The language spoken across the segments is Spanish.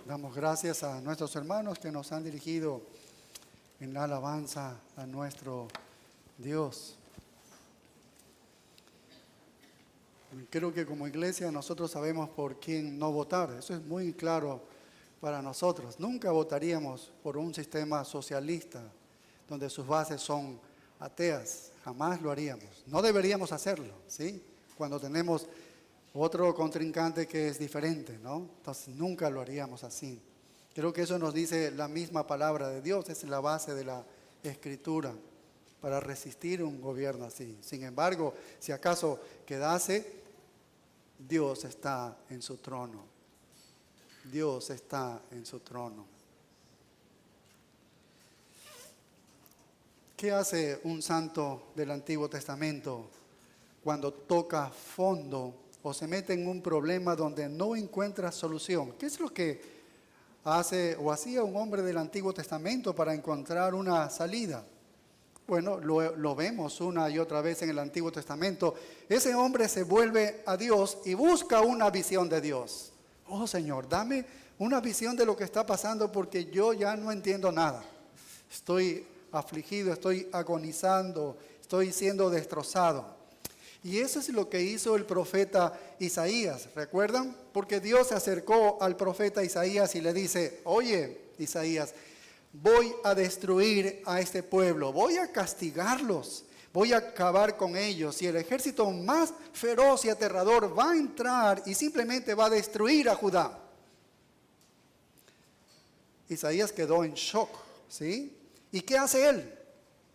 Damos gracias a nuestros hermanos que nos han dirigido en la alabanza a nuestro Dios. Creo que como iglesia nosotros sabemos por quién no votar. Eso es muy claro para nosotros. Nunca votaríamos por un sistema socialista donde sus bases son ateas. Jamás lo haríamos. No deberíamos hacerlo, ¿sí? Cuando tenemos otro contrincante que es diferente, ¿no? Entonces nunca lo haríamos así. Creo que eso nos dice la misma palabra de Dios, es la base de la Escritura para resistir un gobierno así. Sin embargo, si acaso quedase, Dios está en su trono. Dios está en su trono. ¿Qué hace un santo del Antiguo Testamento cuando toca fondo o se mete en un problema donde no encuentra solución? ¿Qué es lo que hace o hacía un hombre del Antiguo Testamento para encontrar una salida? Bueno, lo vemos una y otra vez en el Antiguo Testamento. Ese hombre se vuelve a Dios y busca una visión de Dios. Oh Señor, dame una visión de lo que está pasando porque yo ya no entiendo nada. Estoy afligido, estoy agonizando, estoy siendo destrozado. Y eso es lo que hizo el profeta Isaías, ¿recuerdan? Porque Dios se acercó al profeta Isaías y le dice: oye, Isaías, voy a destruir a este pueblo, voy a castigarlos, voy a acabar con ellos. Y el ejército más feroz y aterrador va a entrar y simplemente va a destruir a Judá. Isaías quedó en shock, ¿sí? ¿Y qué hace él?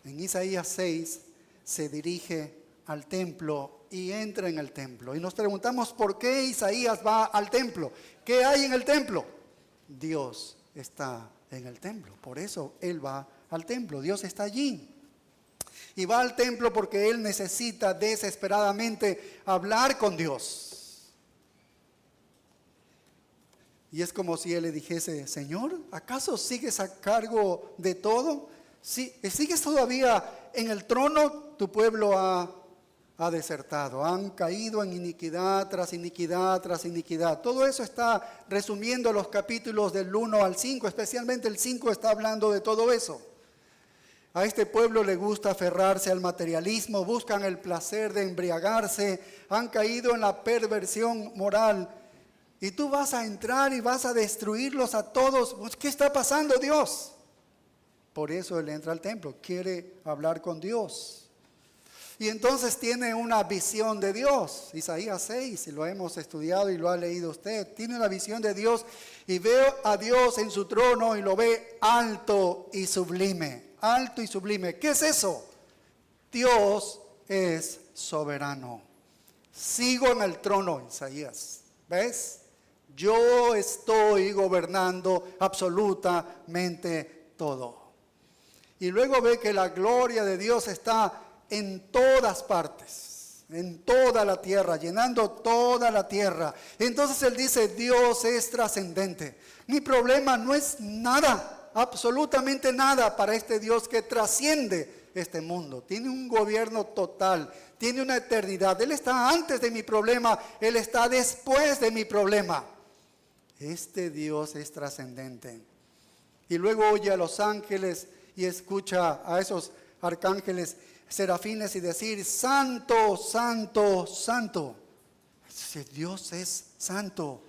En Isaías 6 se dirige al templo y entra en el templo. Y nos preguntamos por qué Isaías va al templo. ¿Qué hay en el templo? Dios está en el templo. Por eso él va al templo. Dios está allí. Y va al templo porque él necesita desesperadamente hablar con Dios. Y es como si él le dijese: Señor, ¿acaso sigues a cargo de todo? ¿Sigues todavía en el trono? Tu pueblo ha desertado, han caído en iniquidad tras iniquidad tras iniquidad. Todo eso está resumiendo los capítulos del 1 al 5, especialmente el 5 está hablando de todo eso. A este pueblo le gusta aferrarse al materialismo, buscan el placer de embriagarse, han caído en la perversión moral. Y tú vas a entrar y vas a destruirlos a todos. ¿Qué está pasando, Dios? Por eso él entra al templo, quiere hablar con Dios. Y entonces tiene una visión de Dios. Isaías 6, lo hemos estudiado y lo ha leído usted. Tiene una visión de Dios y veo a Dios en su trono y lo ve alto y sublime. Alto y sublime. ¿Qué es eso? Dios es soberano. Sigo en el trono, Isaías. ¿Ves? Yo estoy gobernando absolutamente todo. Y luego ve que la gloria de Dios está en todas partes, en toda la tierra, llenando toda la tierra. Entonces él dice: Dios es trascendente. Mi problema no es nada, absolutamente nada para este Dios que trasciende este mundo. Tiene un gobierno total, tiene una eternidad. Él está antes de mi problema, Él está después de mi problema. Este Dios es trascendente. Y luego oye a los ángeles y escucha a esos arcángeles, serafines, y decir: santo, santo, santo. Dios es santo.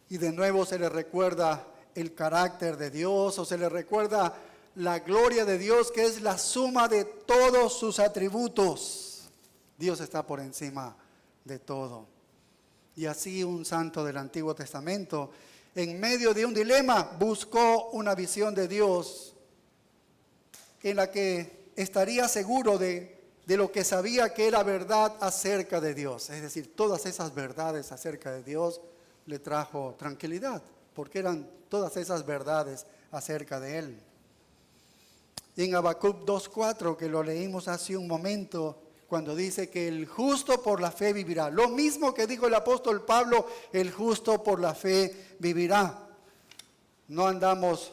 Y de nuevo se le recuerda el carácter de Dios, o se le recuerda la gloria de Dios, que es la suma de todos sus atributos. Dios está por encima de todo. Y así un santo del Antiguo Testamento, en medio de un dilema, buscó una visión de Dios en la que estaría seguro de lo que sabía que era verdad acerca de Dios. Es decir, todas esas verdades acerca de Dios le trajo tranquilidad, porque eran todas esas verdades acerca de Él. Y en Habacuc 2:4, que lo leímos hace un momento, cuando dice que el justo por la fe vivirá. Lo mismo que dijo el apóstol Pablo: el justo por la fe vivirá. No andamos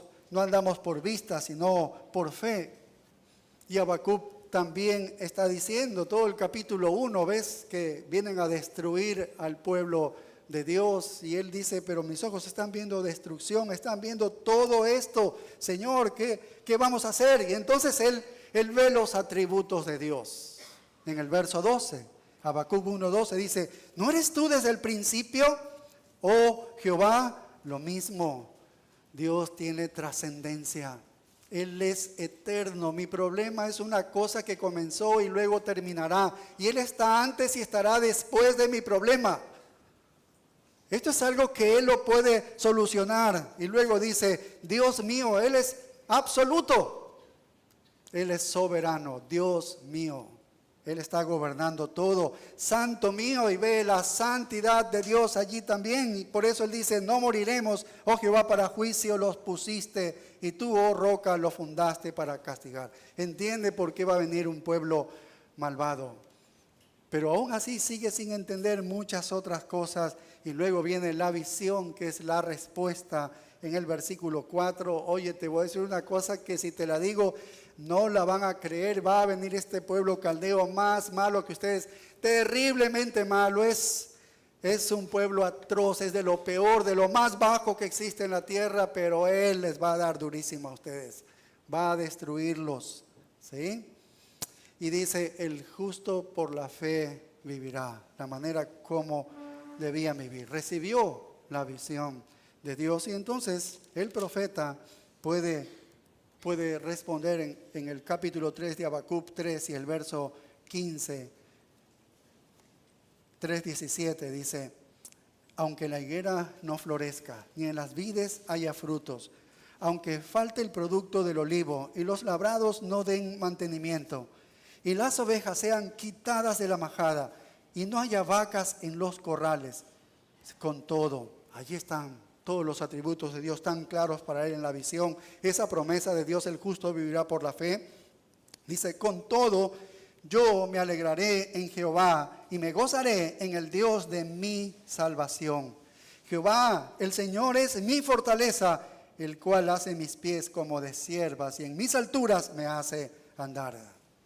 por vista, sino por fe. Y Habacuc también está diciendo, todo el capítulo 1, ves que vienen a destruir al pueblo de Dios y él dice, pero mis ojos están viendo destrucción, están viendo todo esto, Señor, ¿qué vamos a hacer? Y entonces él ve los atributos de Dios. En el verso 12, Habacuc 1:12 dice, ¿no eres tú desde el principio, oh Jehová? Lo mismo, Dios tiene trascendencia. Él es eterno. Mi problema es una cosa que comenzó y luego terminará. Y Él está antes y estará después de mi problema. Esto es algo que Él lo puede solucionar. Y luego dice, Dios mío, Él es absoluto. Él es soberano, Dios mío. Él está gobernando todo. Santo mío, y ve la santidad de Dios allí también. Y por eso Él dice, no moriremos, oh Jehová, para juicio los pusiste. Y tú, oh roca, lo fundaste para castigar. Entiende por qué va a venir un pueblo malvado. Pero aún así sigue sin entender muchas otras cosas. Y luego viene la visión, que es la respuesta en el versículo 4. Oye, te voy a decir una cosa que si te la digo, no la van a creer. Va a venir este pueblo caldeo más malo que ustedes, terriblemente malo. Es un pueblo atroz, es de lo peor, de lo más bajo que existe en la tierra, pero Él les va a dar durísimo a ustedes. Va a destruirlos, ¿sí? Y dice, el justo por la fe vivirá, la manera como debía vivir. Recibió la visión de Dios y entonces el profeta puede responder en el capítulo 3 de Habacuc 3 y el verso 15, 3:17 dice, aunque la higuera no florezca, ni en las vides haya frutos, aunque falte el producto del olivo y los labrados no den mantenimiento, y las ovejas sean quitadas de la majada, y no haya vacas en los corrales, con todo, allí están todos los atributos de Dios tan claros para él en la visión. Esa promesa de Dios, el justo vivirá por la fe. Dice, con todo, yo me alegraré en Jehová y me gozaré en el Dios de mi salvación. Jehová, el Señor es mi fortaleza, el cual hace mis pies como de ciervas y en mis alturas me hace andar.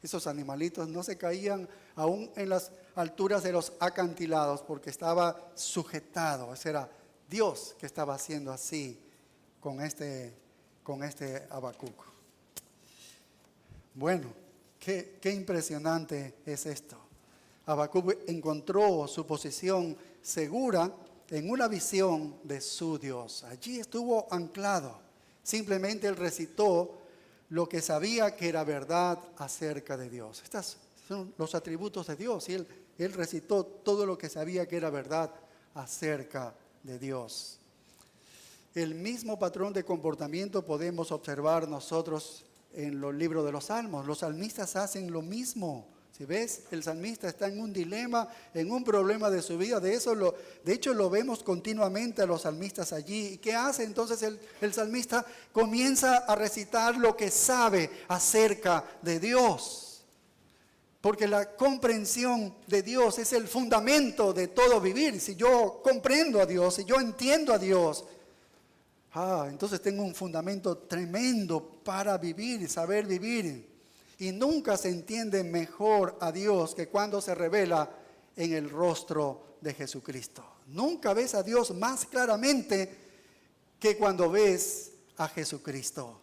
Esos animalitos no se caían aún en las alturas de los acantilados porque estaba sujetado. Ese era Dios que estaba haciendo así con este Habacuc. Bueno, qué impresionante es esto. Habacuc encontró su posición segura en una visión de su Dios. Allí estuvo anclado. Simplemente él recitó lo que sabía que era verdad acerca de Dios. Estos son los atributos de Dios. Y él recitó todo lo que sabía que era verdad acerca de Dios. El mismo patrón de comportamiento podemos observar nosotros en los libros de los Salmos. Los salmistas hacen lo mismo. Si ves, el salmista está en un dilema, en un problema de su vida. De hecho, lo vemos continuamente a los salmistas allí. ¿Y qué hace? Entonces el salmista comienza a recitar lo que sabe acerca de Dios. Porque la comprensión de Dios es el fundamento de todo vivir. Si yo comprendo a Dios, si yo entiendo a Dios, entonces tengo un fundamento tremendo para vivir, saber vivir. Y nunca se entiende mejor a Dios que cuando se revela en el rostro de Jesucristo. Nunca ves a Dios más claramente que cuando ves a Jesucristo.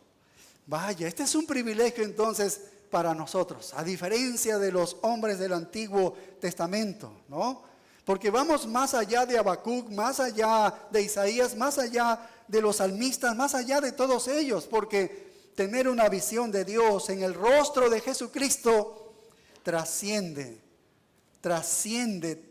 Vaya, este es un privilegio entonces para nosotros, a diferencia de los hombres del Antiguo Testamento, ¿no? Porque vamos más allá de Habacuc, más allá de Isaías, más allá de los salmistas, más allá de todos ellos, porque tener una visión de Dios en el rostro de Jesucristo trasciende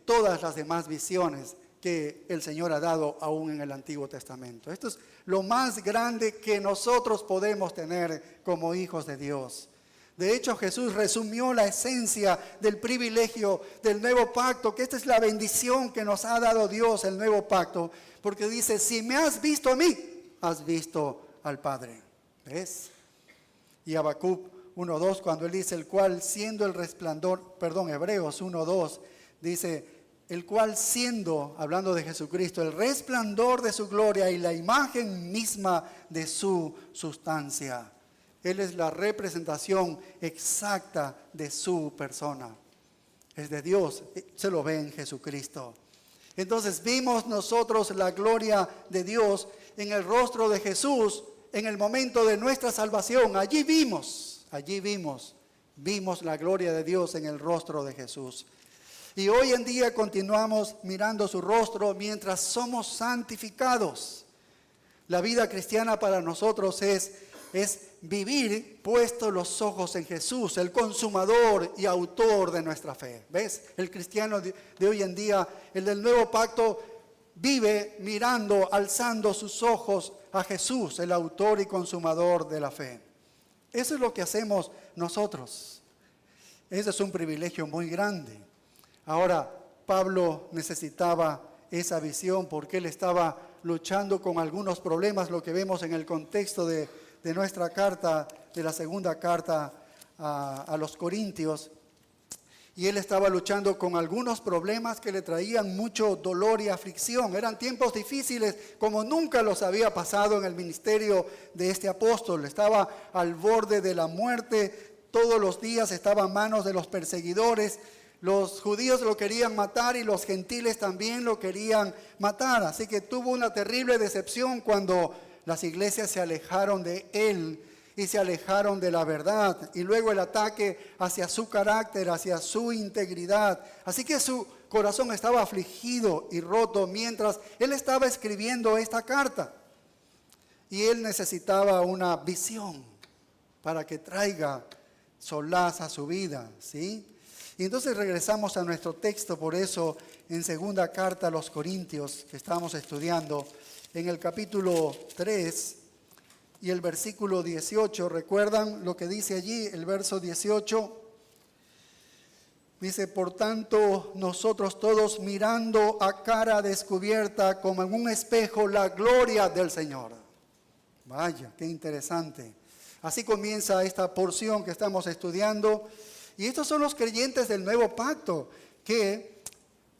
todas las demás visiones que el Señor ha dado aún en el Antiguo Testamento. Esto es lo más grande que nosotros podemos tener como hijos de Dios. De hecho, Jesús resumió la esencia del privilegio del nuevo pacto, que esta es la bendición que nos ha dado Dios, el nuevo pacto, porque dice, si me has visto a mí, has visto al Padre. ¿Ves? Y Habacuc 1:2, cuando él dice, el cual siendo el resplandor, Hebreos 1:2, dice, el cual siendo, hablando de Jesucristo, el resplandor de su gloria y la imagen misma de su sustancia. Él es la representación exacta de su persona. Es de Dios, se lo ve en Jesucristo. Entonces vimos nosotros la gloria de Dios en el rostro de Jesús en el momento de nuestra salvación. Allí vimos la gloria de Dios en el rostro de Jesús. Y hoy en día continuamos mirando su rostro mientras somos santificados. La vida cristiana para nosotros es vivir puestos los ojos en Jesús, el consumador y autor de nuestra fe. ¿Ves? El cristiano de hoy en día, el del nuevo pacto, vive mirando, alzando sus ojos a Jesús, el autor y consumador de la fe. Eso es lo que hacemos nosotros. Ese es un privilegio muy grande. Ahora, Pablo necesitaba esa visión porque él estaba luchando con algunos problemas, lo que vemos en el contexto de nuestra carta, de la segunda carta a los Corintios. Y él estaba luchando con algunos problemas que le traían mucho dolor y aflicción. Eran tiempos difíciles como nunca los había pasado en el ministerio de este apóstol. Estaba al borde de la muerte, todos los días estaba a manos de los perseguidores. Los judíos lo querían matar y los gentiles también lo querían matar. Así que tuvo una terrible decepción cuando las iglesias se alejaron de él y se alejaron de la verdad. Y luego el ataque hacia su carácter, hacia su integridad. Así que su corazón estaba afligido y roto mientras él estaba escribiendo esta carta. Y él necesitaba una visión para que traiga solaz a su vida, ¿sí? Y entonces regresamos a nuestro texto, por eso en segunda carta a los Corintios que estamos estudiando, en el capítulo 3 y el versículo 18, ¿recuerdan lo que dice allí? El verso 18 dice: por tanto, nosotros todos mirando a cara descubierta como en un espejo la gloria del Señor. Vaya, qué interesante. Así comienza esta porción que estamos estudiando. Y estos son los creyentes del nuevo pacto que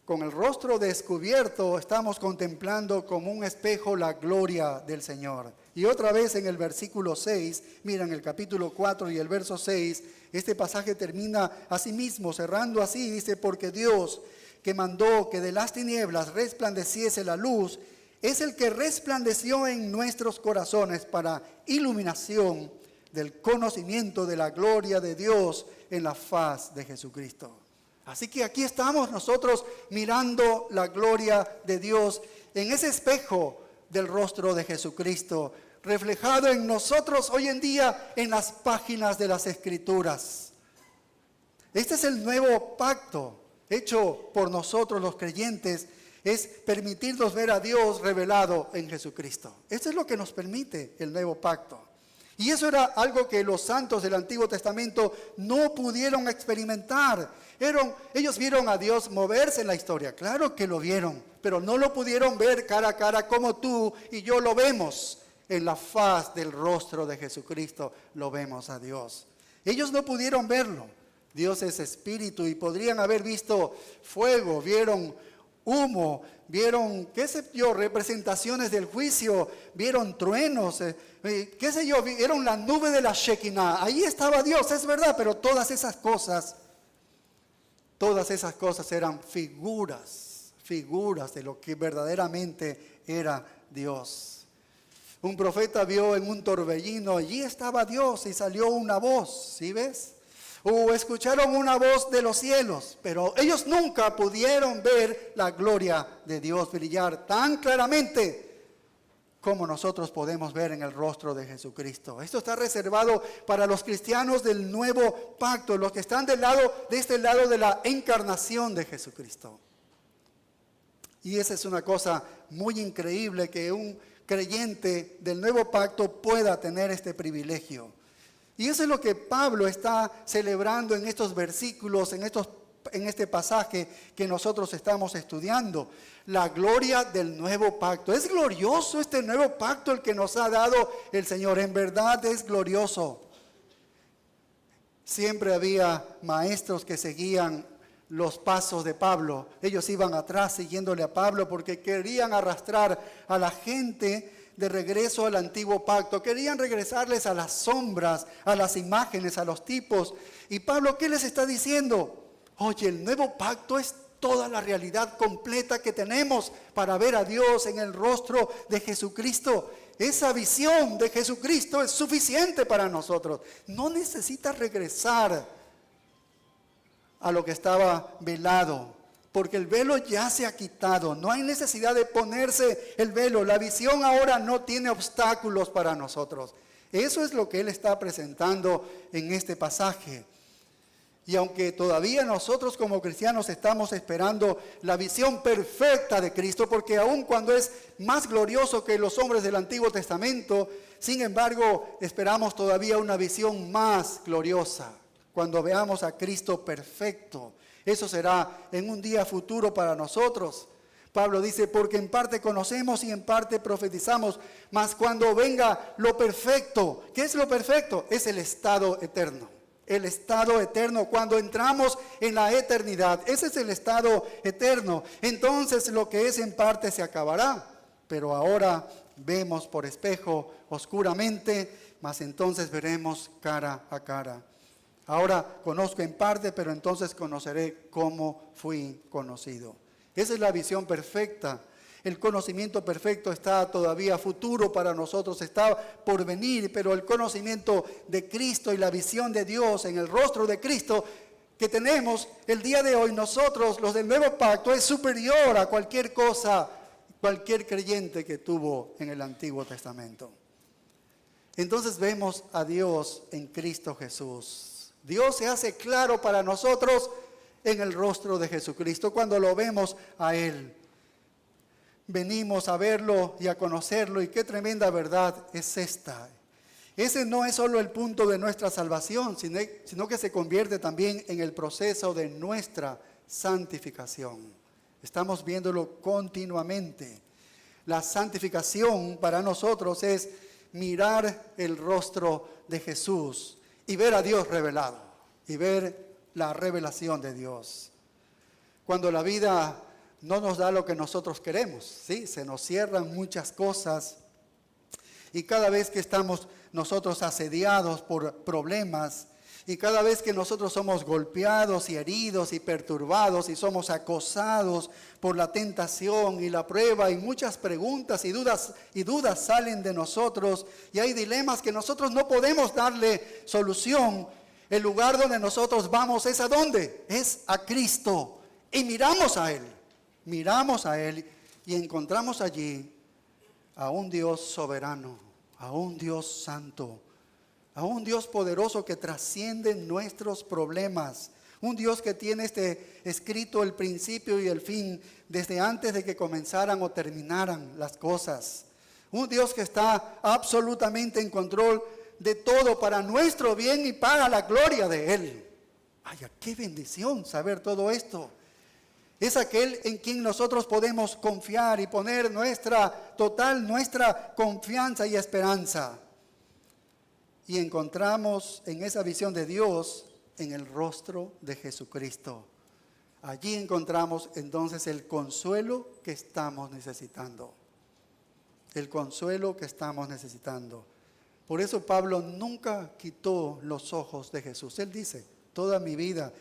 con el rostro descubierto estamos contemplando como un espejo la gloria del Señor. Y otra vez en el versículo 6, miren el capítulo 4 y el verso 6, este pasaje termina así mismo, cerrando así, dice: porque Dios, que mandó que de las tinieblas resplandeciese la luz, es el que resplandeció en nuestros corazones para iluminación del conocimiento de la gloria de Dios en la faz de Jesucristo. Así que aquí estamos nosotros mirando la gloria de Dios en ese espejo del rostro de Jesucristo, reflejado en nosotros hoy en día en las páginas de las Escrituras. Este es el nuevo pacto hecho por nosotros los creyentes, es permitirnos ver a Dios revelado en Jesucristo. Esto es lo que nos permite el nuevo pacto. Y eso era algo que los santos del Antiguo Testamento no pudieron experimentar. Ellos vieron a Dios moverse en la historia, claro que lo vieron, pero no lo pudieron ver cara a cara como tú y yo lo vemos. En la faz del rostro de Jesucristo lo vemos a Dios. Ellos no pudieron verlo. Dios es espíritu y podrían haber visto fuego, vieron humo, vieron, qué sé yo, representaciones del juicio, vieron truenos, qué sé yo, vieron la nube de la Shekinah. Ahí estaba Dios, es verdad, pero todas esas cosas eran figuras de lo que verdaderamente era Dios. Un profeta vio en un torbellino, allí estaba Dios y salió una voz, ¿sí ves? O escucharon una voz de los cielos, pero ellos nunca pudieron ver la gloria de Dios brillar tan claramente como nosotros podemos ver en el rostro de Jesucristo. Esto está reservado para los cristianos del nuevo pacto, los que están de este lado de la encarnación de Jesucristo. Y esa es una cosa muy increíble, que un creyente del nuevo pacto pueda tener este privilegio. Y eso es lo que Pablo está celebrando en estos versículos, en este pasaje que nosotros estamos estudiando. La gloria del nuevo pacto. Es glorioso este nuevo pacto el que nos ha dado el Señor. En verdad es glorioso. Siempre había maestros que seguían los pasos de Pablo. Ellos iban atrás siguiéndole a Pablo porque querían arrastrar a la gente de regreso al antiguo pacto. Querían regresarles a las sombras, a las imágenes, a los tipos. Y Pablo, ¿qué les está diciendo? Oye, el nuevo pacto es toda la realidad completa que tenemos para ver a Dios en el rostro de Jesucristo. Esa visión de Jesucristo es suficiente para nosotros. No necesitas regresar a lo que estaba velado, porque el velo ya se ha quitado. No hay necesidad de ponerse el velo. La visión ahora no tiene obstáculos para nosotros. Eso es lo que Él está presentando en este pasaje. Y aunque todavía nosotros como cristianos estamos esperando la visión perfecta de Cristo, porque aun cuando es más glorioso que los hombres del Antiguo Testamento, sin embargo esperamos todavía una visión más gloriosa, cuando veamos a Cristo perfecto. Eso será en un día futuro para nosotros. Pablo dice, porque en parte conocemos y en parte profetizamos, mas cuando venga lo perfecto, ¿qué es lo perfecto? Es el estado eterno. El estado eterno, cuando entramos en la eternidad, ese es el estado eterno. Entonces lo que es en parte se acabará, pero ahora vemos por espejo oscuramente, mas entonces veremos cara a cara. Ahora conozco en parte, pero entonces conoceré cómo fui conocido. Esa es la visión perfecta. El conocimiento perfecto está todavía futuro para nosotros, está por venir, pero el conocimiento de Cristo y la visión de Dios en el rostro de Cristo que tenemos el día de hoy nosotros, los del nuevo pacto, es superior a cualquier cosa, cualquier creyente que tuvo en el Antiguo Testamento. Entonces vemos a Dios en Cristo Jesús. Dios se hace claro para nosotros en el rostro de Jesucristo cuando lo vemos a Él. Venimos a verlo y a conocerlo, y qué tremenda verdad es esta. Ese no es solo el punto de nuestra salvación, sino que se convierte también en el proceso de nuestra santificación. Estamos viéndolo continuamente. La santificación para nosotros es mirar el rostro de Jesús y ver a Dios revelado, y ver la revelación de Dios. Cuando la vida no nos da lo que nosotros queremos, ¿sí? Se nos cierran muchas cosas y cada vez que estamos nosotros asediados por problemas y cada vez que nosotros somos golpeados y heridos y perturbados y somos acosados por la tentación y la prueba y muchas preguntas y dudas salen de nosotros y hay dilemas que nosotros no podemos darle solución, el lugar donde nosotros vamos es ¿a dónde? Es a Cristo y miramos a Él. Miramos a Él y encontramos allí a un Dios soberano, a un Dios santo, a un Dios poderoso que trasciende nuestros problemas, un Dios que tiene escrito el principio y el fin desde antes de que comenzaran o terminaran las cosas, un Dios que está absolutamente en control de todo para nuestro bien y para la gloria de Él. Vaya, qué bendición saber todo esto. Es aquel en quien nosotros podemos confiar y poner nuestra confianza y esperanza. Y encontramos en esa visión de Dios en el rostro de Jesucristo. Allí encontramos entonces el consuelo que estamos necesitando. El consuelo que estamos necesitando. Por eso Pablo nunca quitó los ojos de Jesús. Él dice, toda mi vida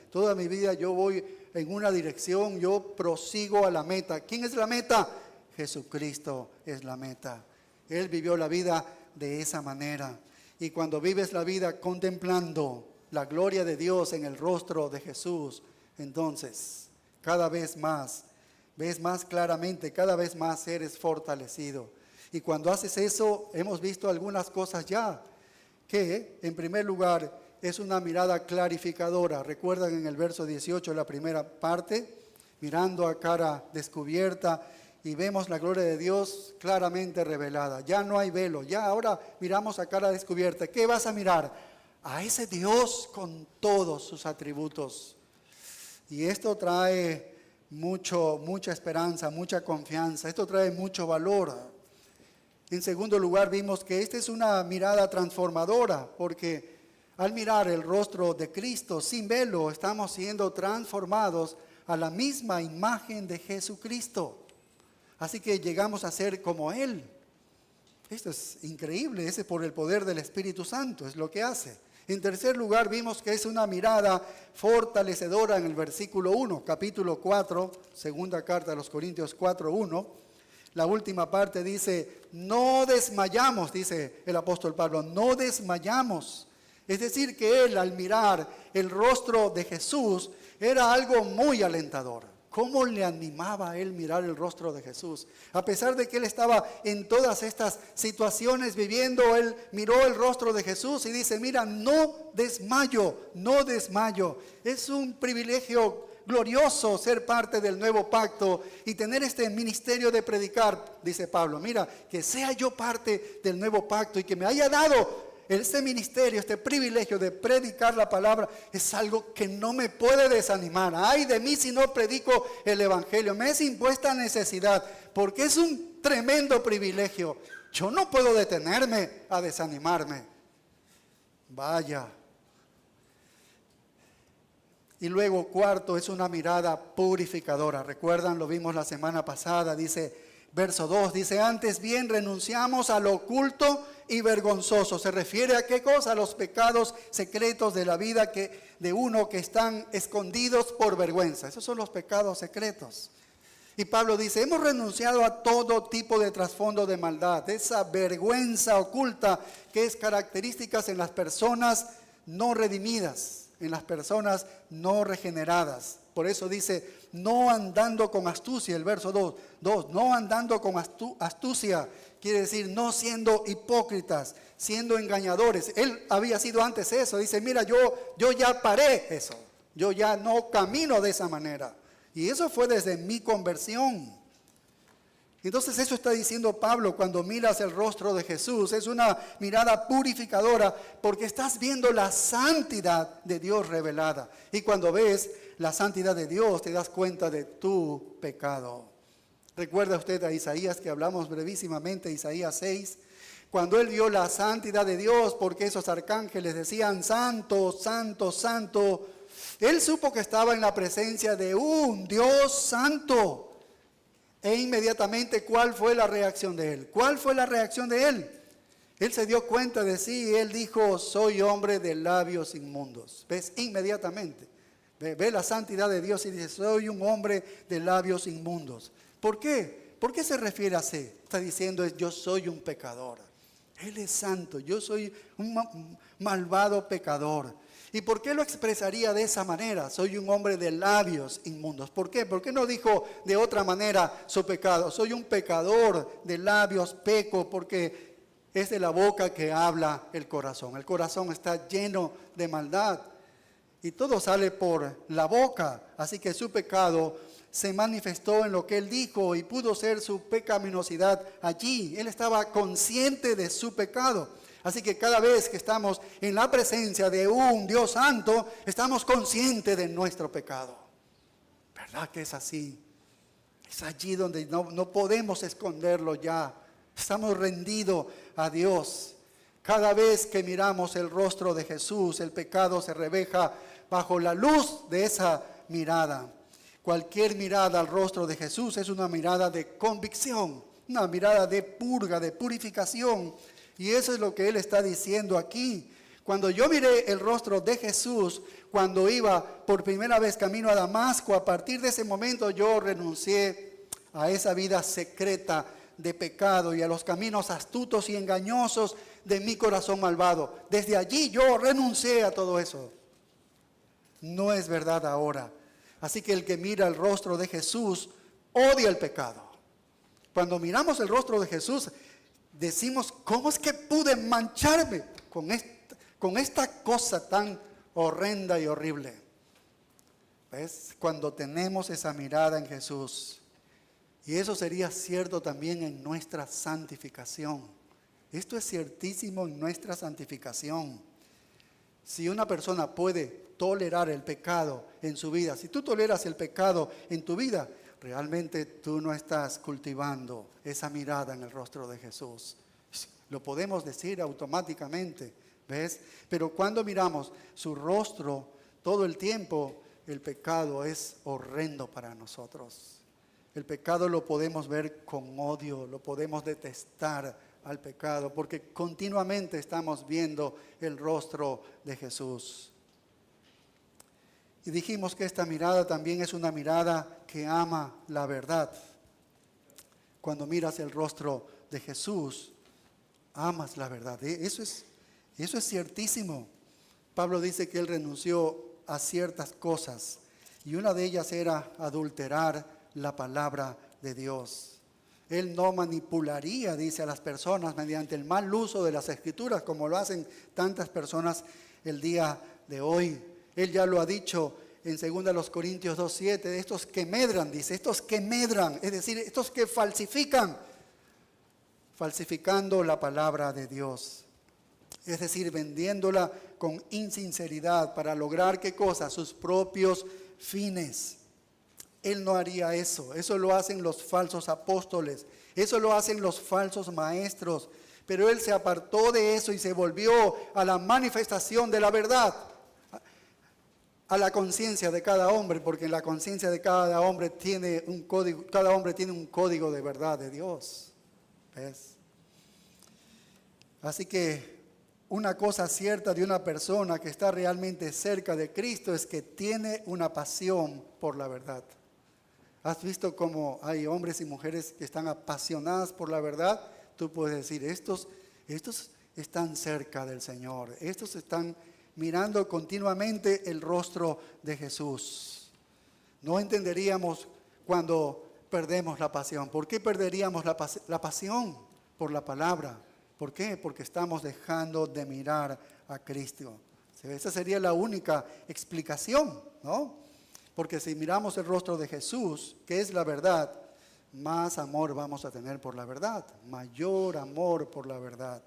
yo voy en una dirección, yo prosigo a la meta. ¿Quién es la meta? Jesucristo es la meta. Él vivió la vida de esa manera. Y cuando vives la vida contemplando la gloria de Dios en el rostro de Jesús, entonces cada vez más, ves más claramente, cada vez más eres fortalecido. Y cuando haces eso, hemos visto algunas cosas ya, que en primer lugar es una mirada clarificadora. Recuerdan en el verso 18, la primera parte, mirando a cara descubierta y vemos la gloria de Dios claramente revelada. Ya no hay velo, ya ahora miramos a cara descubierta. ¿Qué vas a mirar? A ese Dios con todos sus atributos. Y esto trae mucha esperanza, mucha confianza. Esto trae mucho valor. En segundo lugar, vimos que esta es una mirada transformadora, porque al mirar el rostro de Cristo sin velo, estamos siendo transformados a la misma imagen de Jesucristo. Así que llegamos a ser como Él. Esto es increíble, ese por el poder del Espíritu Santo es lo que hace. En tercer lugar, vimos que es una mirada fortalecedora en el versículo 1, capítulo 4, segunda carta de los Corintios 4:1. La última parte dice, no desmayamos, dice el apóstol Pablo, no desmayamos. Es decir, que él al mirar el rostro de Jesús era algo muy alentador. ¿Cómo le animaba a él mirar el rostro de Jesús? A pesar de que él estaba en todas estas situaciones viviendo, él miró el rostro de Jesús y dice, mira, no desmayo, no desmayo. Es un privilegio glorioso ser parte del nuevo pacto y tener este ministerio de predicar, dice Pablo. Mira, que sea yo parte del nuevo pacto y que me haya dado este ministerio, este privilegio de predicar la palabra, es algo que no me puede desanimar. Ay de mí si no predico el evangelio. Me es impuesta necesidad, porque es un tremendo privilegio. Yo no puedo detenerme a desanimarme. Vaya. Y luego, cuarto, es una mirada purificadora. Recuerdan, lo vimos la semana pasada, dice, verso 2, dice, antes bien renunciamos a lo oculto y vergonzoso. ¿Se refiere a qué cosa? A los pecados secretos de la vida de uno que están escondidos por vergüenza. Esos son los pecados secretos. Y Pablo dice, hemos renunciado a todo tipo de trasfondo de maldad, esa vergüenza oculta que es característica en las personas no redimidas, en las personas no regeneradas. Por eso dice, no andando con astucia, el verso 2, no andando con astucia, quiere decir no siendo hipócritas, siendo engañadores. Él había sido antes eso, dice, mira, yo ya paré eso, yo ya no camino de esa manera. Y eso fue desde mi conversión. Entonces eso está diciendo Pablo cuando miras el rostro de Jesús. Es una mirada purificadora porque estás viendo la santidad de Dios revelada. Y cuando ves la santidad de Dios te das cuenta de tu pecado. ¿Recuerda usted a Isaías que hablamos brevísimamente, Isaías 6? Cuando él vio la santidad de Dios, porque esos arcángeles decían santo, santo, santo, él supo que estaba en la presencia de un Dios santo. E inmediatamente, ¿cuál fue la reacción de él? ¿Cuál fue la reacción de él? Él se dio cuenta de sí y él dijo, soy hombre de labios inmundos. ¿Ves? Inmediatamente. Ve la santidad de Dios y dice, soy un hombre de labios inmundos. ¿Por qué? ¿Por qué se refiere así? Está diciendo, yo soy un pecador. Él es santo, yo soy un malvado pecador. ¿Y por qué lo expresaría de esa manera? Soy un hombre de labios inmundos. ¿Por qué? ¿Por qué no dijo de otra manera su pecado? Soy un pecador de labios, peco, porque es de la boca que habla el corazón. El corazón está lleno de maldad y todo sale por la boca. Así que su pecado se manifestó en lo que él dijo y pudo ser su pecaminosidad allí. Él estaba consciente de su pecado. Así que cada vez que estamos en la presencia de un Dios santo, estamos conscientes de nuestro pecado. ¿Verdad que es así? Es allí donde no podemos esconderlo ya. Estamos rendidos a Dios. Cada vez que miramos el rostro de Jesús, el pecado se revela bajo la luz de esa mirada. Cualquier mirada al rostro de Jesús es una mirada de convicción, una mirada de purga, de purificación. Y eso es lo que él está diciendo aquí. Cuando yo miré el rostro de Jesús, cuando iba por primera vez camino a Damasco, a partir de ese momento yo renuncié a esa vida secreta de pecado y a los caminos astutos y engañosos de mi corazón malvado. Desde allí yo renuncié a todo eso. No es verdad ahora. Así que el que mira el rostro de Jesús odia el pecado. Cuando miramos el rostro de Jesús, decimos, ¿cómo es que pude mancharme con esta cosa tan horrenda y horrible? ¿Ves? Cuando tenemos esa mirada en Jesús. Y eso sería cierto también en nuestra santificación. Esto es ciertísimo en nuestra santificación. Si una persona puede tolerar el pecado en su vida, si tú toleras el pecado en tu vida, realmente tú no estás cultivando esa mirada en el rostro de Jesús. Lo podemos decir automáticamente, ¿ves? Pero cuando miramos su rostro todo el tiempo, el pecado es horrendo para nosotros. El pecado lo podemos ver con odio, lo podemos detestar al pecado, porque continuamente estamos viendo el rostro de Jesús. Y dijimos que esta mirada también es una mirada que ama la verdad. Cuando miras el rostro de Jesús, amas la verdad. Eso es ciertísimo. Pablo dice que él renunció a ciertas cosas y una de ellas era adulterar la palabra de Dios. Él no manipularía, dice, a las personas mediante el mal uso de las Escrituras, como lo hacen tantas personas el día de hoy. Él ya lo ha dicho en 2 Corintios 2:7, estos que medran, dice, estos que medran, es decir, estos que falsificando la palabra de Dios. Es decir, vendiéndola con insinceridad para lograr, ¿qué cosa? Sus propios fines. Él no haría eso. Eso lo hacen los falsos apóstoles. Eso lo hacen los falsos maestros. Pero él se apartó de eso y se volvió a la manifestación de la verdad, a la conciencia de cada hombre, porque en la conciencia de cada hombre tiene un código, cada hombre tiene un código de verdad de Dios. ¿Ves? Así que una cosa cierta de una persona que está realmente cerca de Cristo es que tiene una pasión por la verdad. ¿Has visto cómo hay hombres y mujeres que están apasionadas por la verdad? Tú puedes decir, estos están cerca del Señor, estos están mirando continuamente el rostro de Jesús. No entenderíamos cuando perdemos la pasión. ¿Por qué perderíamos la pasión? Por la palabra. ¿Por qué? Porque estamos dejando de mirar a Cristo. Esa sería la única explicación, ¿no? Porque si miramos el rostro de Jesús, que es la verdad, más amor vamos a tener por la verdad, mayor amor por la verdad.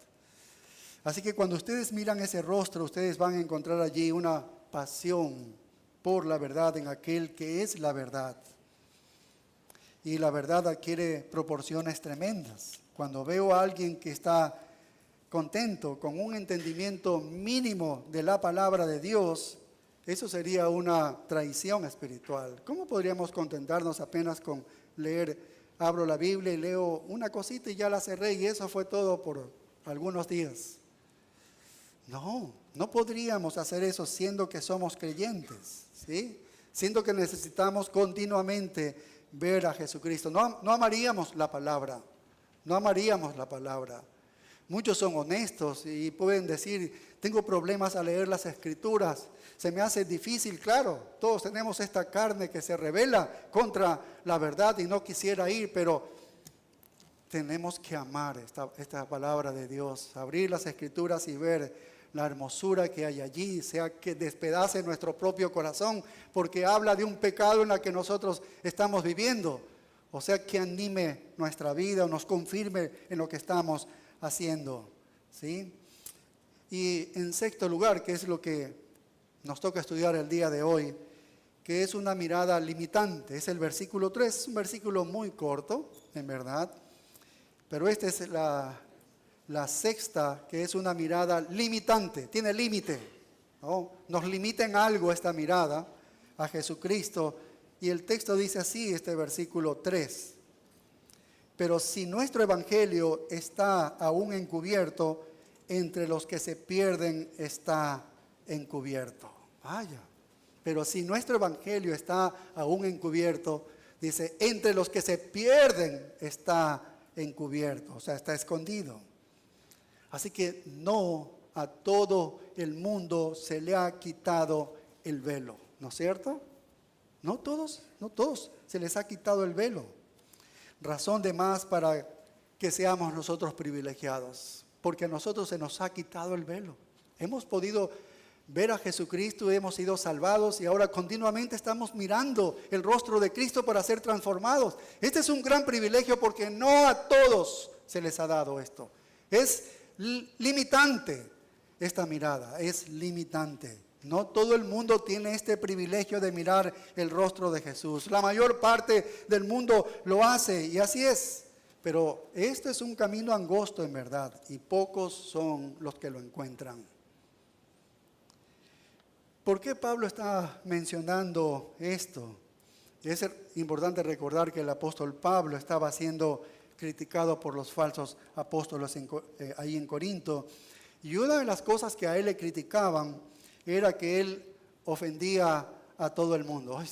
Así que cuando ustedes miran ese rostro, ustedes van a encontrar allí una pasión por la verdad en aquel que es la verdad. Y la verdad adquiere proporciones tremendas. Cuando veo a alguien que está contento con un entendimiento mínimo de la palabra de Dios, eso sería una traición espiritual. ¿Cómo podríamos contentarnos apenas con leer? Abro la Biblia y leo una cosita y ya la cerré y eso fue todo por algunos días. No podríamos hacer eso siendo que somos creyentes, ¿sí? Siendo que necesitamos continuamente ver a Jesucristo. No amaríamos la palabra, no amaríamos la palabra. Muchos son honestos y pueden decir, tengo problemas a leer las Escrituras, se me hace difícil, claro, todos tenemos esta carne que se rebela contra la verdad y no quisiera ir, pero tenemos que amar esta palabra de Dios, abrir las Escrituras y ver la hermosura que hay allí, sea que despedace nuestro propio corazón, porque habla de un pecado en el que nosotros estamos viviendo, o sea que anime nuestra vida o nos confirme en lo que estamos haciendo, ¿sí? Y en sexto lugar, que es lo que nos toca estudiar el día de hoy, que es una mirada limitante, es el versículo 3, es un versículo muy corto, en verdad, pero esta es la sexta, que es una mirada limitante, tiene límite, ¿no? Nos limita en algo esta mirada a Jesucristo, y el texto dice así, este versículo 3, pero si nuestro evangelio está aún encubierto, entre los que se pierden está encubierto. Vaya, pero si nuestro evangelio está aún encubierto, dice, entre los que se pierden está encubierto, o sea, está escondido. Así que no a todo el mundo se le ha quitado el velo, ¿no es cierto? No todos se les ha quitado el velo. Razón de más para que seamos nosotros privilegiados, porque a nosotros se nos ha quitado el velo. Hemos podido ver a Jesucristo, hemos sido salvados y ahora continuamente estamos mirando el rostro de Cristo para ser transformados. Este es un gran privilegio porque no a todos se les ha dado esto. Es limitante esta mirada, es limitante. No todo el mundo tiene este privilegio de mirar el rostro de Jesús. La mayor parte del mundo lo hace y así es. Pero este es un camino angosto en verdad y pocos son los que lo encuentran. ¿Por qué Pablo está mencionando esto? Es importante recordar que el apóstol Pablo estaba siendo criticado por los falsos apóstoles ahí en Corinto. Y una de las cosas que a él le criticaban era que él ofendía a todo el mundo.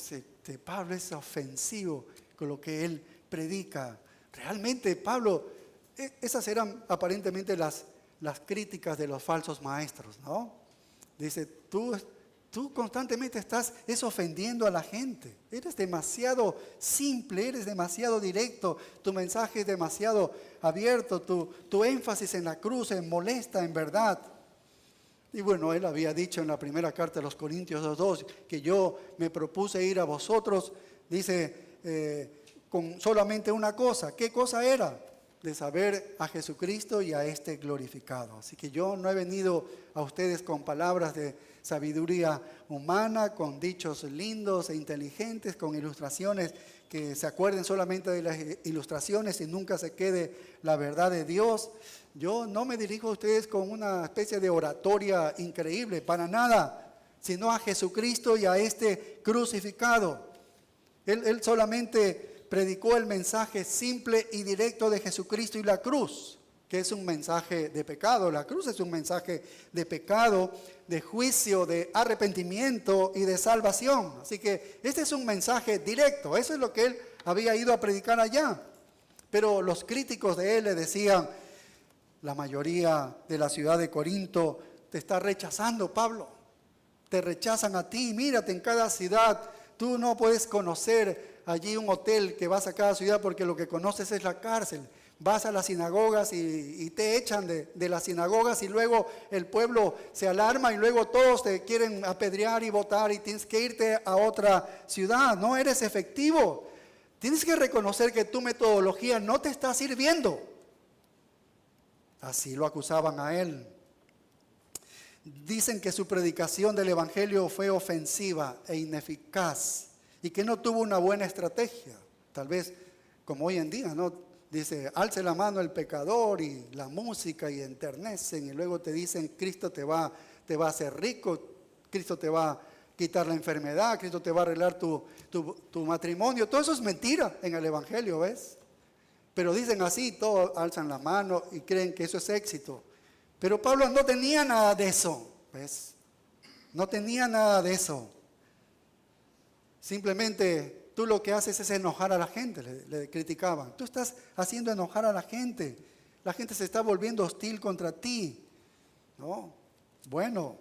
Pablo es ofensivo con lo que él predica. Realmente Pablo, esas eran aparentemente las críticas de los falsos maestros, ¿no? Dice, tú constantemente estás ofendiendo a la gente. Eres demasiado simple, eres demasiado directo. Tu mensaje es demasiado abierto. Tu énfasis en la cruz molesta en verdad. Y bueno, él había dicho en la primera carta de los Corintios 2:2 que yo me propuse ir a vosotros, dice, con solamente una cosa. ¿Qué cosa era? De saber a Jesucristo y a este glorificado. Así que yo no he venido a ustedes con palabras de sabiduría humana, con dichos lindos e inteligentes, con ilustraciones que se acuerden solamente de las ilustraciones y nunca se quede la verdad de Dios. Yo no me dirijo a ustedes con una especie de oratoria increíble, para nada, sino a Jesucristo y a este crucificado. Él solamente predicó el mensaje simple y directo de Jesucristo y la cruz, que es un mensaje de pecado. La cruz es un mensaje de pecado, de juicio, de arrepentimiento y de salvación. Así que este es un mensaje directo. Eso es lo que él había ido a predicar allá. Pero los críticos de él le decían, la mayoría de la ciudad de Corinto te está rechazando, Pablo. Te rechazan a ti. Mírate en cada ciudad. Tú no puedes conocer allí un hotel, que vas a cada ciudad porque lo que conoces es la cárcel. Vas a las sinagogas y te echan de las sinagogas y luego el pueblo se alarma y luego todos te quieren apedrear y botar y tienes que irte a otra ciudad. No eres efectivo. Tienes que reconocer que tu metodología no te está sirviendo. Así lo acusaban a él. Dicen que su predicación del evangelio fue ofensiva e ineficaz y que no tuvo una buena estrategia. Tal vez como hoy en día, ¿no? Dice, alce la mano el pecador y la música y enternecen y luego te dicen, Cristo te va a hacer rico, Cristo te va a quitar la enfermedad, Cristo te va a arreglar tu matrimonio. Todo eso es mentira en el evangelio, ¿ves? Pero dicen así, todos alzan la mano y creen que eso es éxito. Pero Pablo no tenía nada de eso, ¿ves? No tenía nada de eso. Simplemente tú lo que haces es enojar a la gente, le criticaban. Tú estás haciendo enojar a la gente. La gente se está volviendo hostil contra ti, ¿no? Bueno,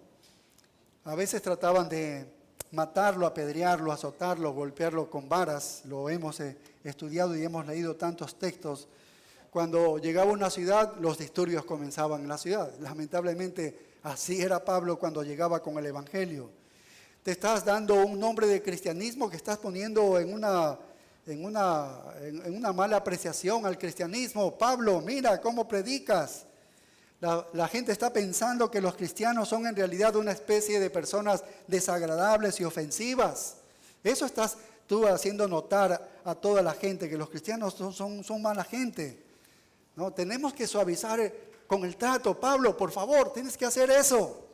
a veces trataban de matarlo, apedrearlo, azotarlo, golpearlo con varas. Lo hemos estudiado y hemos leído tantos textos. Cuando llegaba a una ciudad, los disturbios comenzaban en la ciudad. Lamentablemente, así era Pablo cuando llegaba con el evangelio. Te estás dando un nombre de cristianismo que estás poniendo en una mala apreciación al cristianismo. Pablo, mira cómo predicas. La gente está pensando que los cristianos son en realidad una especie de personas desagradables y ofensivas. Eso estás tú haciendo notar a toda la gente, que los cristianos son mala gente. No, tenemos que suavizar con el trato. Pablo, por favor, tienes que hacer eso.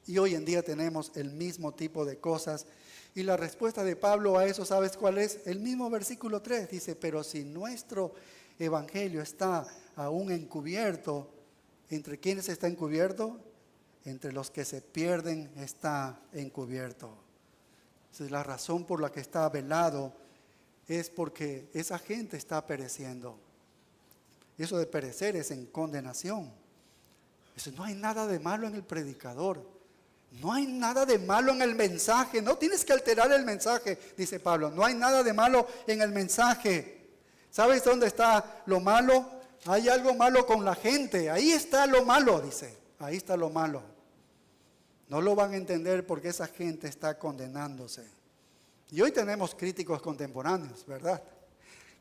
Y hoy en día tenemos el mismo tipo de cosas. Y la respuesta de Pablo a eso, ¿sabes cuál es? El mismo versículo 3 dice, pero si nuestro evangelio está aún encubierto, ¿entre quiénes está encubierto? Entre los que se pierden está encubierto. Entonces, la razón por la que está velado es porque esa gente está pereciendo. Eso de perecer es en condenación. Eso, no hay nada de malo en el predicador. No hay nada de malo en el mensaje. No tienes que alterar el mensaje, dice Pablo. No hay nada de malo en el mensaje. ¿Sabes dónde está lo malo? Hay algo malo con la gente. Ahí está lo malo, dice. Ahí está lo malo. No lo van a entender porque esa gente está condenándose. Y hoy tenemos críticos contemporáneos, ¿verdad?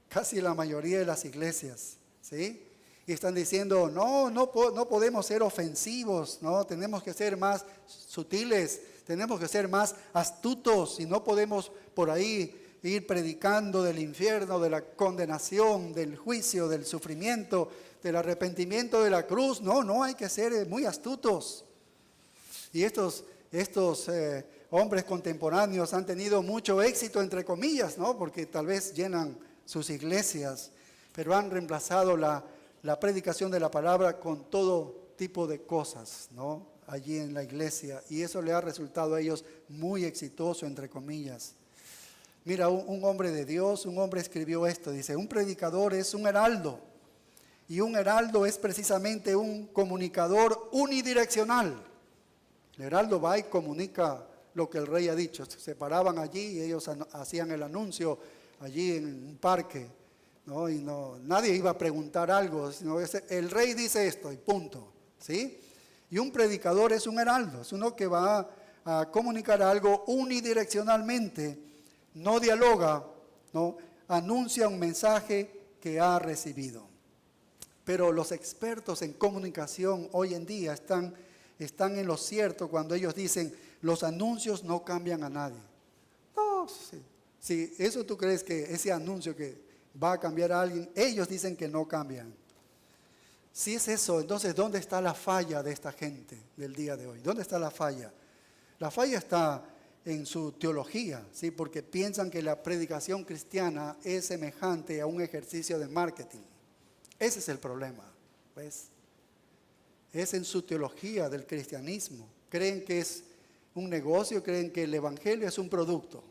Casi la mayoría de las iglesias, ¿sí? Y están diciendo, no podemos ser ofensivos, no, tenemos que ser más sutiles, tenemos que ser más astutos y no podemos por ahí ir predicando del infierno, de la condenación, del juicio, del sufrimiento, del arrepentimiento de la cruz. No hay que ser muy astutos. Y estos hombres contemporáneos han tenido mucho éxito, entre comillas, ¿no? Porque tal vez llenan sus iglesias, pero han reemplazado la predicación de la palabra con todo tipo de cosas, ¿no? Allí en la iglesia, y eso le ha resultado a ellos muy exitoso, entre comillas. Mira, un hombre de Dios, un hombre escribió esto, dice: un predicador es un heraldo, y un heraldo es precisamente un comunicador unidireccional. El heraldo va y comunica lo que el rey ha dicho. Se paraban allí y ellos hacían el anuncio allí en un parque, ¿no? Y nadie iba a preguntar algo, sino el rey dice esto y punto, ¿sí? Y un predicador es un heraldo, es uno que va a comunicar algo unidireccionalmente, no dialoga, ¿no? Anuncia un mensaje que ha recibido. Pero los expertos en comunicación hoy en día están en lo cierto cuando ellos dicen: los anuncios no cambian a nadie. No, si eso tú crees que ese anuncio que va a cambiar a alguien, ellos dicen que no cambian. Si es eso, entonces ¿dónde está la falla de esta gente del día de hoy? ¿Dónde está la falla? La falla está en su teología, ¿sí? Porque piensan que la predicación cristiana es semejante a un ejercicio de marketing. Ese es el problema, ¿ves? Es en su teología del cristianismo. Creen que es un negocio, creen que el evangelio es un producto.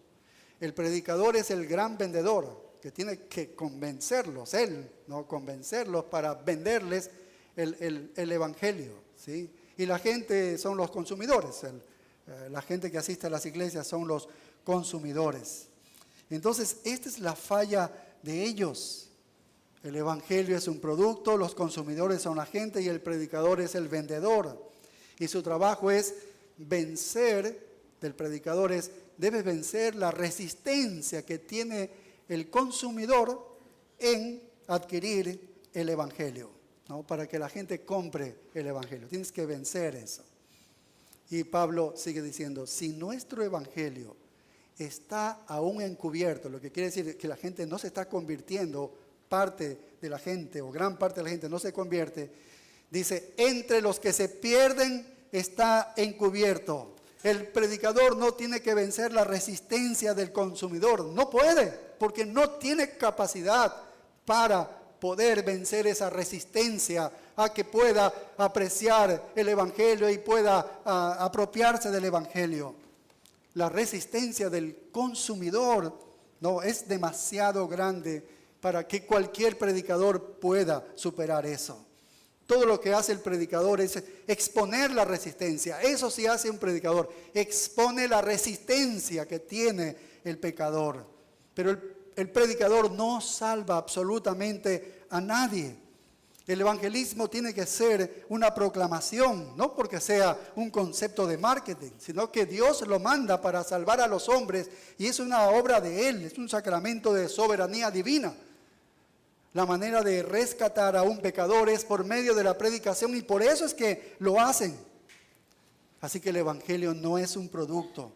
El predicador es el gran vendedor que tiene que convencerlos, él, ¿no? Convencerlos para venderles el evangelio, ¿sí? Y la gente son los consumidores, la gente que asiste a las iglesias son los consumidores. Entonces, esta es la falla de ellos. El evangelio es un producto, los consumidores son la gente y el predicador es el vendedor. Y su trabajo es vencer, del predicador debe vencer la resistencia que tiene el consumidor en adquirir el evangelio, ¿no? Para que la gente compre el evangelio. Tienes que vencer eso. Y Pablo sigue diciendo: si nuestro evangelio está aún encubierto, lo que quiere decir que la gente no se está convirtiendo, parte de la gente o gran parte de la gente no se convierte, dice: entre los que se pierden está encubierto. El predicador no tiene que vencer la resistencia del consumidor, no puede, porque no tiene capacidad para poder vencer esa resistencia a que pueda apreciar el evangelio y pueda apropiarse del evangelio. La resistencia del consumidor no es demasiado grande para que cualquier predicador pueda superar eso. Todo lo que hace el predicador es exponer la resistencia. Eso sí hace un predicador, expone la resistencia que tiene el pecador. Pero el predicador no salva absolutamente a nadie. El evangelismo tiene que ser una proclamación, no porque sea un concepto de marketing, sino que Dios lo manda para salvar a los hombres y es una obra de Él, es un sacramento de soberanía divina. La manera de rescatar a un pecador es por medio de la predicación y por eso es que lo hacen. Así que el evangelio no es un producto.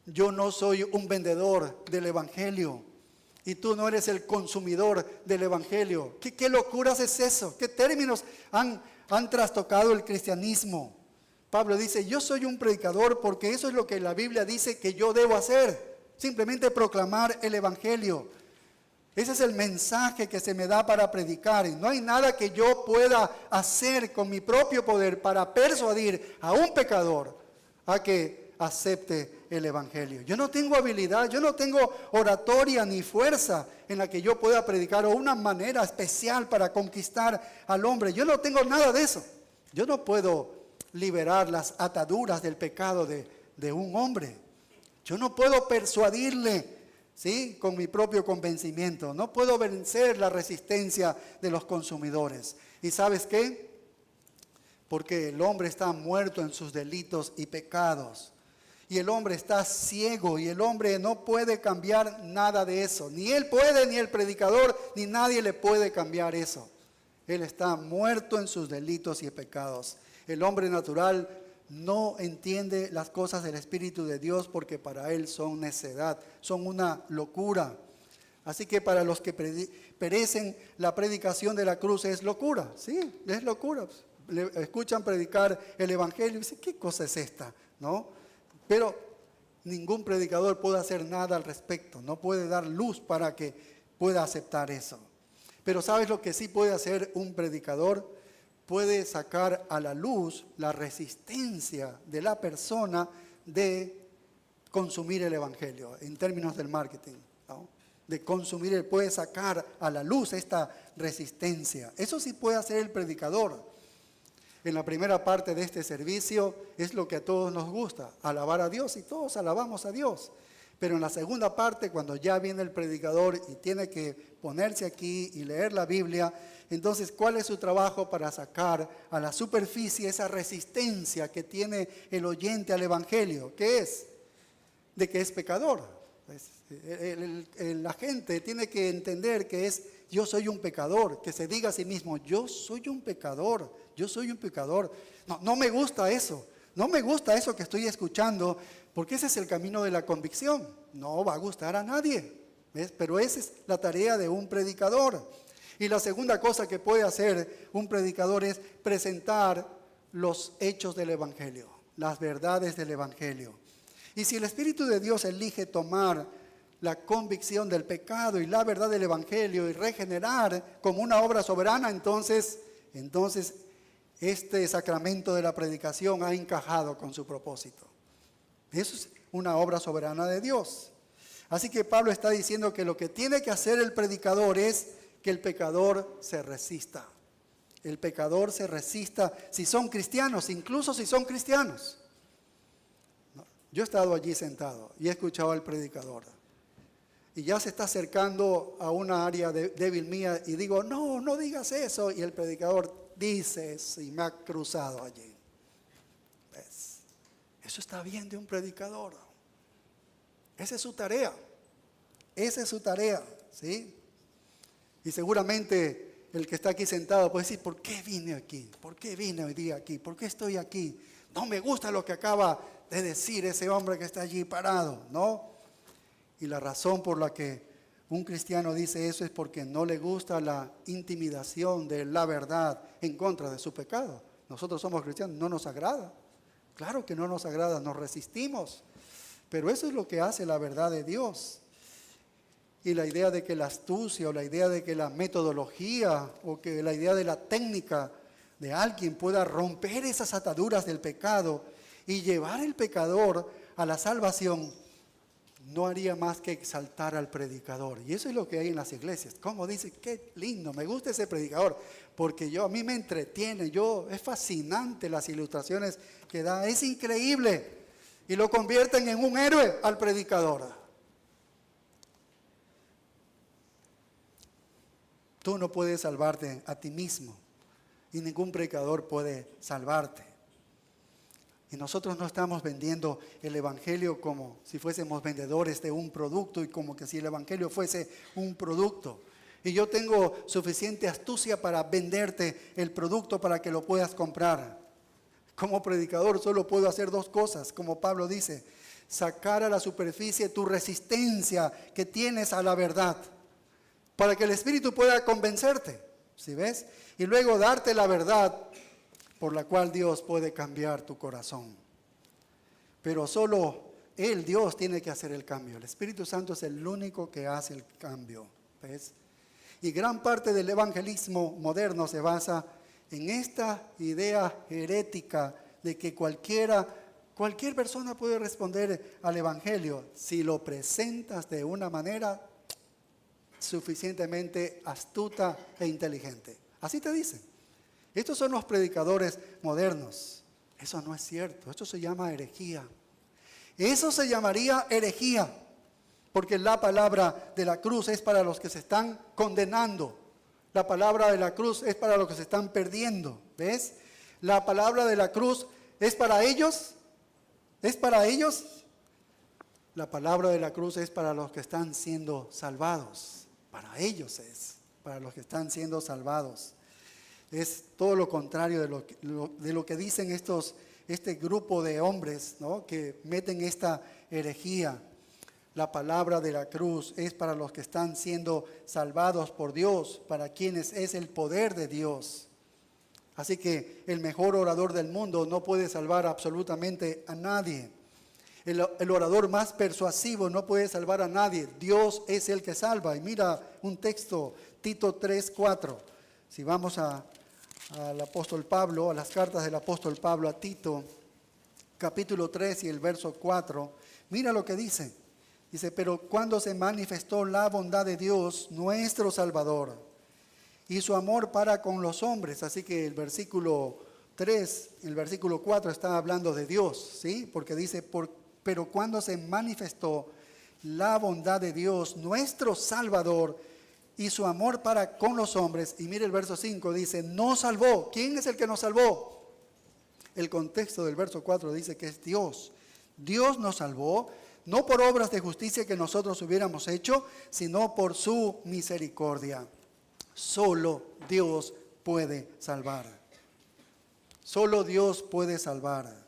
Yo no soy un vendedor del evangelio y tú no eres el consumidor del evangelio. ¿Qué locuras es eso? ¿Qué términos han trastocado el cristianismo? Pablo dice: yo soy un predicador porque eso es lo que la Biblia dice que yo debo hacer. Simplemente proclamar el evangelio. Ese es el mensaje que se me da para predicar. Y no hay nada que yo pueda hacer con mi propio poder para persuadir a un pecador a que acepte el evangelio. Yo no tengo habilidad, yo no tengo oratoria ni fuerza en la que yo pueda predicar o una manera especial para conquistar al hombre. Yo no tengo nada de eso. Yo no puedo liberar las ataduras del pecado de un hombre. Yo no puedo persuadirle, ¿sí? Con mi propio convencimiento. No puedo vencer la resistencia de los consumidores. ¿Y sabes qué? Porque el hombre está muerto en sus delitos y pecados. Y el hombre está ciego y el hombre no puede cambiar nada de eso. Ni él puede, ni el predicador, ni nadie le puede cambiar eso. Él está muerto en sus delitos y pecados. El hombre natural no entiende las cosas del Espíritu de Dios porque para él son necedad, son una locura. Así que para los que perecen, la predicación de la cruz es locura, sí, es locura. Le escuchan predicar el evangelio y dicen: ¿qué cosa es esta? ¿No? Pero ningún predicador puede hacer nada al respecto, no puede dar luz para que pueda aceptar eso. Pero ¿sabes lo que sí puede hacer un predicador? Puede sacar a la luz la resistencia de la persona de consumir el evangelio, en términos del marketing, ¿no? De consumir, puede sacar a la luz esta resistencia. Eso sí puede hacer el predicador. En la primera parte de este servicio es lo que a todos nos gusta, alabar a Dios, y todos alabamos a Dios. Pero en la segunda parte, cuando ya viene el predicador y tiene que ponerse aquí y leer la Biblia, entonces, ¿cuál es su trabajo para sacar a la superficie esa resistencia que tiene el oyente al evangelio? ¿Qué es? De que es pecador. La gente tiene que entender que es: yo soy un pecador, que se diga a sí mismo: yo soy un pecador, yo soy un pecador. No me gusta eso, no me gusta eso que estoy escuchando, porque ese es el camino de la convicción. No va a gustar a nadie, ¿ves? Pero esa es la tarea de un predicador. Y la segunda cosa que puede hacer un predicador es presentar los hechos del evangelio, las verdades del evangelio. Y si el Espíritu de Dios elige tomar la convicción del pecado y la verdad del evangelio y regenerar como una obra soberana, entonces este sacramento de la predicación ha encajado con su propósito. Eso es una obra soberana de Dios. Así que Pablo está diciendo que lo que tiene que hacer el predicador es que el pecador se resista. El pecador se resista si son cristianos, incluso si son cristianos. Yo he estado allí sentado y he escuchado al predicador. Y ya se está acercando a una área débil mía y digo: no digas eso. Y el predicador dice eso y me ha cruzado allí. ¿Ves? Eso está bien de un predicador. Esa es su tarea. Esa es su tarea, ¿sí? Y seguramente el que está aquí sentado puede decir: ¿por qué vine aquí? ¿Por qué vine hoy día aquí? ¿Por qué estoy aquí? No me gusta lo que acaba de decir ese hombre que está allí parado, ¿no? Y la razón por la que un cristiano dice eso es porque no le gusta la intimidación de la verdad en contra de su pecado. Nosotros somos cristianos, no nos agrada. Claro que no nos agrada, nos resistimos. Pero eso es lo que hace la verdad de Dios. Y la idea de que la astucia o la idea de que la metodología o que la idea de la técnica de alguien pueda romper esas ataduras del pecado y llevar el pecador a la salvación, no haría más que exaltar al predicador. Y eso es lo que hay en las iglesias. Como dice: qué lindo, me gusta ese predicador, porque a mí me entretiene, es fascinante las ilustraciones que da, es increíble. Y lo convierten en un héroe al predicador. Tú no puedes salvarte a ti mismo y ningún predicador puede salvarte. Y nosotros no estamos vendiendo el evangelio como si fuésemos vendedores de un producto y como que si el evangelio fuese un producto. Y yo tengo suficiente astucia para venderte el producto para que lo puedas comprar. Como predicador solo puedo hacer dos cosas, como Pablo dice: sacar a la superficie tu resistencia que tienes a la verdad, para que el Espíritu pueda convencerte, ¿sí ves? Y luego darte la verdad por la cual Dios puede cambiar tu corazón. Pero solo Él, Dios, tiene que hacer el cambio. El Espíritu Santo es el único que hace el cambio, ¿ves? Y gran parte del evangelismo moderno se basa en esta idea herética de que cualquier persona puede responder al evangelio si lo presentas de una manera suficientemente astuta e inteligente. Así te dicen. Estos son los predicadores modernos. Eso no es cierto. Esto se llama herejía. Eso se llamaría herejía, porque la palabra de la cruz es para los que se están condenando. La palabra de la cruz es para los que se están perdiendo. ¿Ves? La palabra de la cruz es para ellos. ¿Es para ellos? La palabra de la cruz es para los que están siendo salvados. Para ellos es, para los que están siendo salvados. Es todo lo contrario de lo que dicen este grupo de hombres, ¿no?, que meten esta herejía. La palabra de la cruz es para los que están siendo salvados por Dios, para quienes es el poder de Dios. Así que el mejor orador del mundo no puede salvar absolutamente a nadie. El orador más persuasivo no puede salvar a nadie. Dios es el que salva. Y mira un texto, Tito 3:4. Si vamos al apóstol Pablo, a las cartas del apóstol Pablo a Tito, capítulo 3 y el verso 4, mira lo que dice. Dice, pero cuando se manifestó la bondad de Dios, nuestro Salvador, y su amor para con los hombres. Así que el versículo 3, el versículo 4 está hablando de Dios, ¿sí? Porque dice, pero cuando se manifestó la bondad de Dios, nuestro Salvador, y su amor para con los hombres. Y mire el verso 5, dice, nos salvó. ¿Quién es el que nos salvó? El contexto del verso 4 dice que es Dios. Dios nos salvó, no por obras de justicia que nosotros hubiéramos hecho, sino por su misericordia. Solo Dios puede salvar. Solo Dios puede salvar.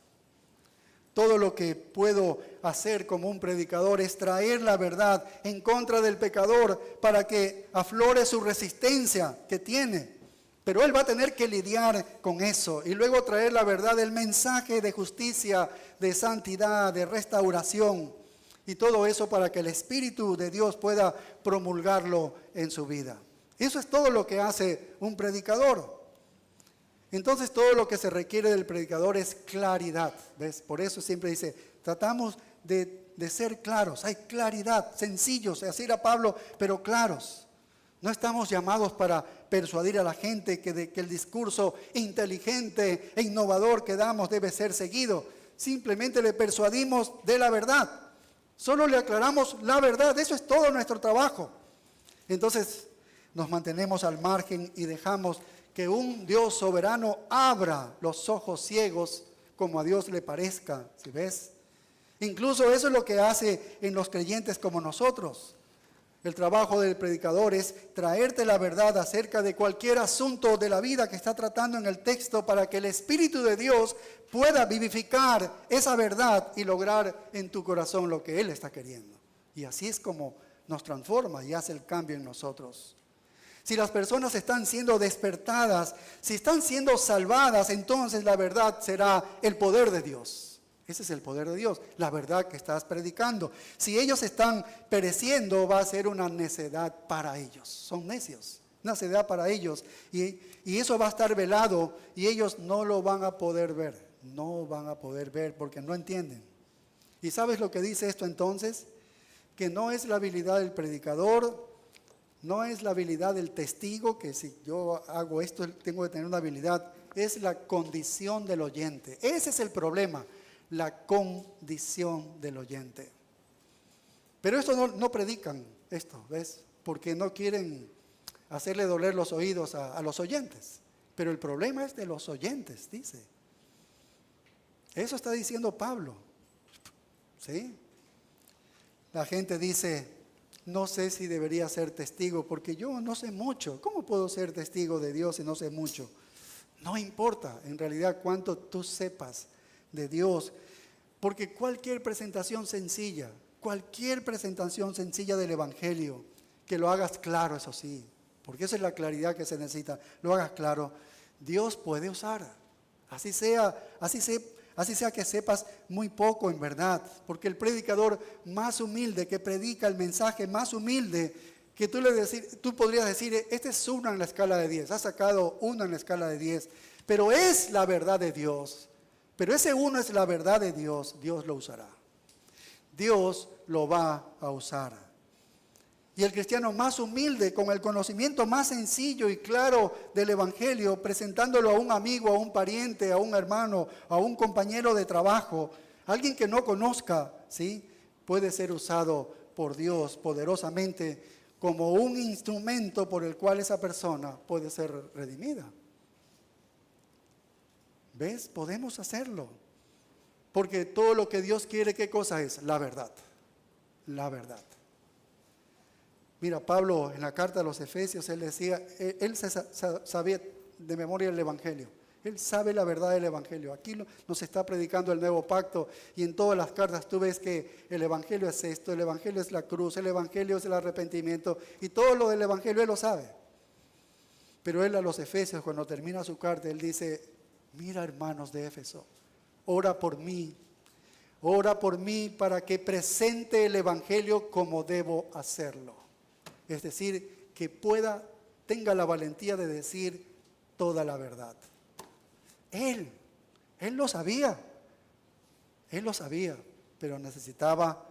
Todo lo que puedo hacer como un predicador es traer la verdad en contra del pecador para que aflore su resistencia que tiene. Pero él va a tener que lidiar con eso y luego traer la verdad, el mensaje de justicia, de santidad, de restauración y todo eso para que el Espíritu de Dios pueda promulgarlo en su vida. Eso es todo lo que hace un predicador. Entonces todo lo que se requiere del predicador es claridad, ¿ves? Por eso siempre dice, tratamos de ser claros, hay claridad, sencillos, así era Pablo, pero claros. No estamos llamados para persuadir a la gente que el discurso inteligente e innovador que damos debe ser seguido. Simplemente le persuadimos de la verdad. Solo le aclaramos la verdad, eso es todo nuestro trabajo. Entonces nos mantenemos al margen y dejamos que un Dios soberano abra los ojos ciegos como a Dios le parezca, ¿sí ves? Incluso eso es lo que hace en los creyentes como nosotros. El trabajo del predicador es traerte la verdad acerca de cualquier asunto de la vida que está tratando en el texto para que el Espíritu de Dios pueda vivificar esa verdad y lograr en tu corazón lo que Él está queriendo. Y así es como nos transforma y hace el cambio en nosotros. Si las personas están siendo despertadas, si están siendo salvadas, entonces la verdad será el poder de Dios. Ese es el poder de Dios, la verdad que estás predicando. Si ellos están pereciendo, va a ser una necedad para ellos. Son necios, una necedad para ellos. Y eso va a estar velado y ellos no lo van a poder ver. No van a poder ver porque no entienden. ¿Y sabes lo que dice esto entonces? Que no es la habilidad del predicador, no es la habilidad del testigo, que si yo hago esto tengo que tener una habilidad, es la condición del oyente. Ese es el problema, la condición del oyente. Pero esto no predican, esto, ¿ves? Porque no quieren hacerle doler los oídos a los oyentes. Pero el problema es de los oyentes, dice. Eso está diciendo Pablo, ¿sí? La gente dice, no sé si debería ser testigo porque yo no sé mucho. ¿Cómo puedo ser testigo de Dios si no sé mucho? No importa en realidad cuánto tú sepas de Dios, porque cualquier presentación sencilla del Evangelio, que lo hagas claro, eso sí, porque esa es la claridad que se necesita, lo hagas claro, Dios puede usar. Así sea que sepas muy poco en verdad, porque el predicador más humilde que predica el mensaje más humilde, que tú podrías decir, este es 1 en la escala de 10, has sacado 1 en la escala de 10, pero es la verdad de Dios, pero ese 1 es la verdad de Dios, Dios lo usará, Dios lo va a usar. Y el cristiano más humilde, con el conocimiento más sencillo y claro del Evangelio, presentándolo a un amigo, a un pariente, a un hermano, a un compañero de trabajo, alguien que no conozca, ¿sí? Puede ser usado por Dios poderosamente como un instrumento por el cual esa persona puede ser redimida. ¿Ves? Podemos hacerlo. Porque todo lo que Dios quiere, ¿qué cosa es? La verdad. La verdad. Mira, Pablo en la carta a los Efesios, él decía, él sabía de memoria el Evangelio. Él sabe la verdad del Evangelio. Aquí nos está predicando el nuevo pacto y en todas las cartas tú ves que el Evangelio es esto, el Evangelio es la cruz, el Evangelio es el arrepentimiento y todo lo del Evangelio él lo sabe. Pero él a los Efesios, cuando termina su carta, él dice, mira hermanos de Éfeso, ora por mí. ora por mí para que presente el Evangelio como debo hacerlo. Es decir, que tenga la valentía de decir toda la verdad. Él lo sabía, pero necesitaba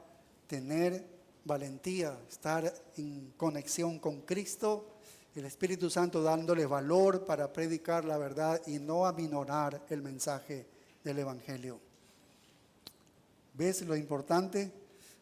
tener valentía, estar en conexión con Cristo, el Espíritu Santo dándole valor para predicar la verdad y no aminorar el mensaje del Evangelio. ¿Ves lo importante?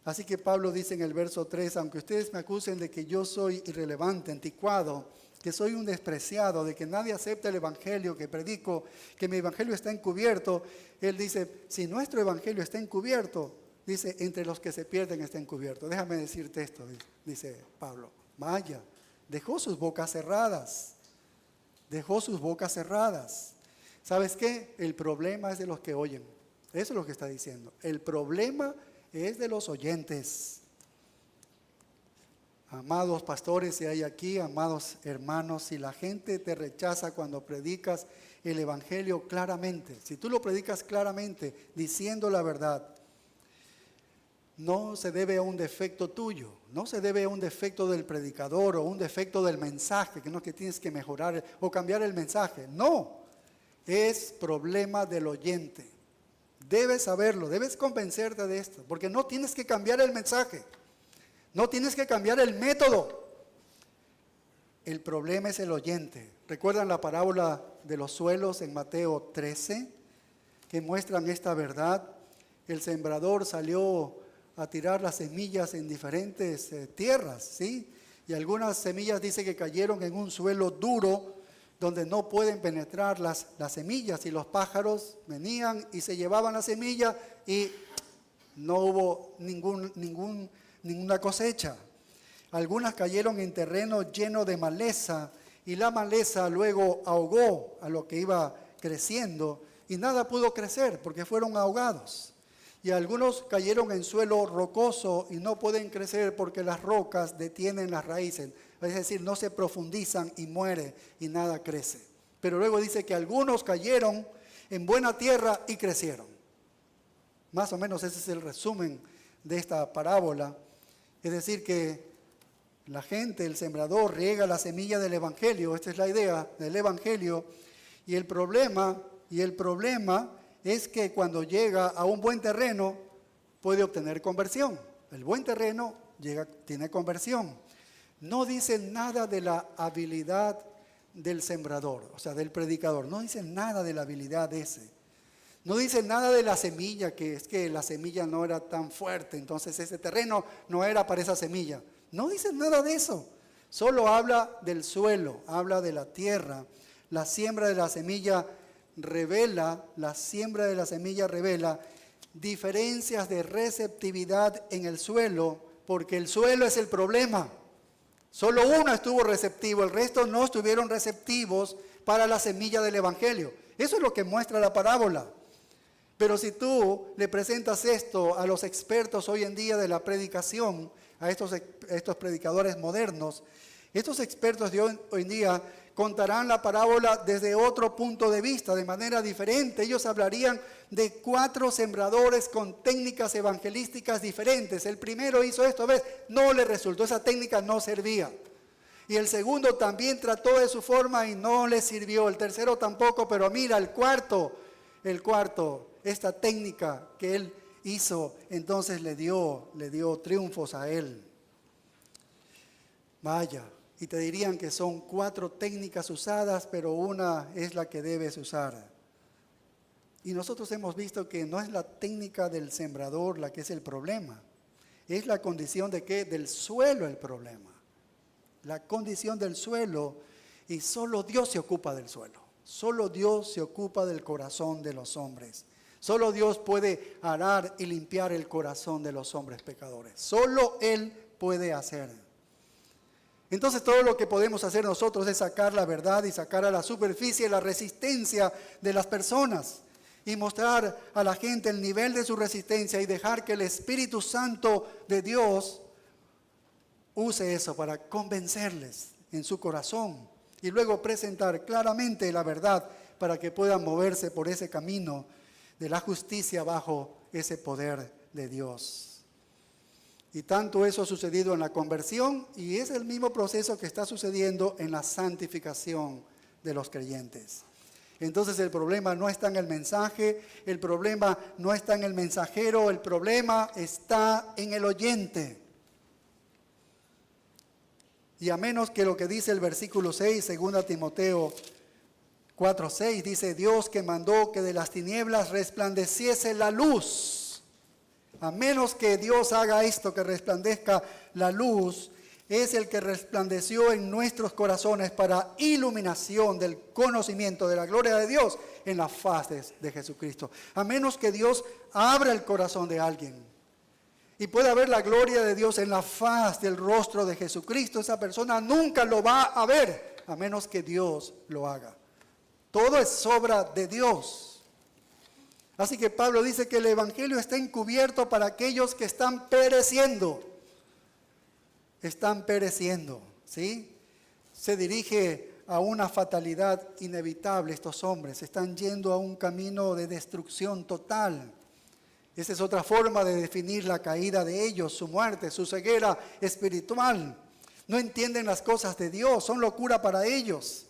Así que Pablo dice en el verso 3, aunque ustedes me acusen de que yo soy irrelevante, anticuado, que soy un despreciado, de que nadie acepta el Evangelio que predico, que mi Evangelio está encubierto, él dice, si nuestro Evangelio está encubierto, dice, entre los que se pierden está encubierto. Déjame decirte esto, dice Pablo. Vaya, dejó sus bocas cerradas. ¿Sabes qué? El problema es de los que oyen. Eso es lo que está diciendo. El problema es de los oyentes. Amados pastores, si hay aquí, amados hermanos, si la gente te rechaza cuando predicas el Evangelio claramente, si tú lo predicas claramente, diciendo la verdad, no se debe a un defecto tuyo, no se debe a un defecto del predicador o un defecto del mensaje, que no es que tienes que mejorar o cambiar el mensaje, no, es problema del oyente. Debes saberlo, debes convencerte de esto, porque no tienes que cambiar el mensaje, no tienes que cambiar el método. El problema es el oyente. ¿Recuerdan la parábola de los suelos en Mateo 13? Que muestran esta verdad. El sembrador salió a tirar las semillas en diferentes tierras, ¿sí? Y algunas semillas dice que cayeron en un suelo duro, donde no pueden penetrar las semillas, y los pájaros venían y se llevaban la semilla y no hubo ninguna cosecha. Algunas cayeron en terreno lleno de maleza y la maleza luego ahogó a lo que iba creciendo y nada pudo crecer porque fueron ahogados. Y algunos cayeron en suelo rocoso y no pueden crecer porque las rocas detienen las raíces. Es decir, no se profundizan y muere y nada crece. Pero luego dice que algunos cayeron en buena tierra y crecieron. Más o menos ese es el resumen de esta parábola. Es decir, que la gente, el sembrador, riega la semilla del Evangelio. Esta es la idea del Evangelio. Y el problema es que cuando llega a un buen terreno puede obtener conversión. El buen terreno tiene conversión. No dice nada de la habilidad del sembrador, o sea, del predicador. No dice nada de la habilidad de ese. No dice nada de la semilla, que es que la semilla no era tan fuerte, entonces ese terreno no era para esa semilla. No dice nada de eso. Solo habla del suelo, habla de la tierra. La siembra de la semilla revela diferencias de receptividad en el suelo, porque el suelo es el problema. Solo uno estuvo receptivo, el resto no estuvieron receptivos para la semilla del Evangelio. Eso es lo que muestra la parábola. Pero si tú le presentas esto a los expertos hoy en día de la predicación, a estos predicadores modernos, estos expertos de hoy en día contarán la parábola desde otro punto de vista, de manera diferente. Ellos hablarían de 4 sembradores con técnicas evangelísticas diferentes. El primero hizo esto, ¿ves? No le resultó, esa técnica no servía. Y el segundo también trató de su forma y no le sirvió. El tercero tampoco, pero mira, el cuarto, esta técnica que él hizo, entonces le dio triunfos a él. Vaya. Y te dirían que son 4 técnicas usadas, pero una es la que debes usar. Y nosotros hemos visto que no es la técnica del sembrador la que es el problema. Es la condición del suelo el problema. La condición del suelo, y solo Dios se ocupa del suelo. Solo Dios se ocupa del corazón de los hombres. Solo Dios puede arar y limpiar el corazón de los hombres pecadores. Solo Él puede hacer. Entonces todo lo que podemos hacer nosotros es sacar la verdad y sacar a la superficie la resistencia de las personas y mostrar a la gente el nivel de su resistencia y dejar que el Espíritu Santo de Dios use eso para convencerles en su corazón y luego presentar claramente la verdad para que puedan moverse por ese camino de la justicia bajo ese poder de Dios. Y tanto eso ha sucedido en la conversión y es el mismo proceso que está sucediendo en la santificación de los creyentes. Entonces el problema no está en el mensaje, el problema no está en el mensajero, el problema está en el oyente. Y a menos que lo que dice el versículo 6, 2 Timoteo 4:6, dice: Dios que mandó que de las tinieblas resplandeciese la luz. A menos que Dios haga esto, que resplandezca la luz, es el que resplandeció en nuestros corazones para iluminación del conocimiento de la gloria de Dios en la faz de Jesucristo. A menos que Dios abra el corazón de alguien y pueda ver la gloria de Dios en la faz del rostro de Jesucristo, esa persona nunca lo va a ver, a menos que Dios lo haga. Todo es obra de Dios. Así que Pablo dice que el evangelio está encubierto para aquellos que están pereciendo. Están pereciendo, ¿sí? Se dirige a una fatalidad inevitable estos hombres. Están yendo a un camino de destrucción total. Esa es otra forma de definir la caída de ellos, su muerte, su ceguera espiritual. No entienden las cosas de Dios, son locura para ellos.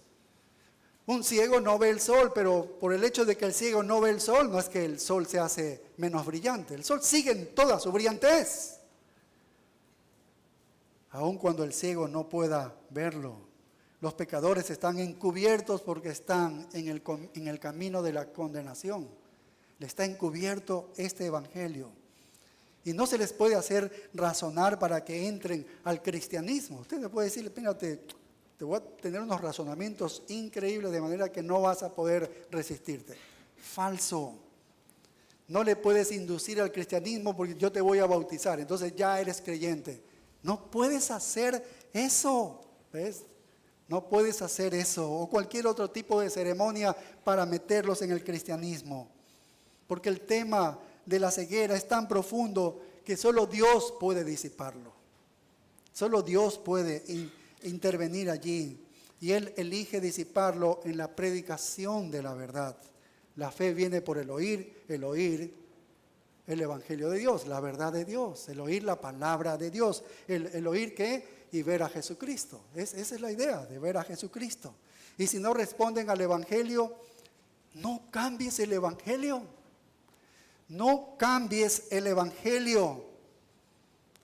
Un ciego no ve el sol, pero por el hecho de que el ciego no ve el sol, no es que el sol se hace menos brillante. El sol sigue en toda su brillantez. Aun cuando el ciego no pueda verlo, los pecadores están encubiertos porque están en el camino de la condenación. Le está encubierto este evangelio. Y no se les puede hacer razonar para que entren al cristianismo. Usted le puede decir: espérate, te voy a tener unos razonamientos increíbles de manera que no vas a poder resistirte. Falso. No le puedes inducir al cristianismo porque yo te voy a bautizar, entonces ya eres creyente. No puedes hacer eso, ¿ves? No puedes hacer eso o cualquier otro tipo de ceremonia para meterlos en el cristianismo. Porque el tema de la ceguera es tan profundo que solo Dios puede disiparlo. Solo Dios puede intervenir allí. Y Él elige disiparlo en la predicación de la verdad. La fe viene por el oír el evangelio de Dios, la verdad de Dios, el oír la palabra de Dios, el oír ¿qué? Y ver a Jesucristo. Esa es la idea, de ver a Jesucristo. Y si no responden al evangelio, no cambies el evangelio. No cambies el evangelio.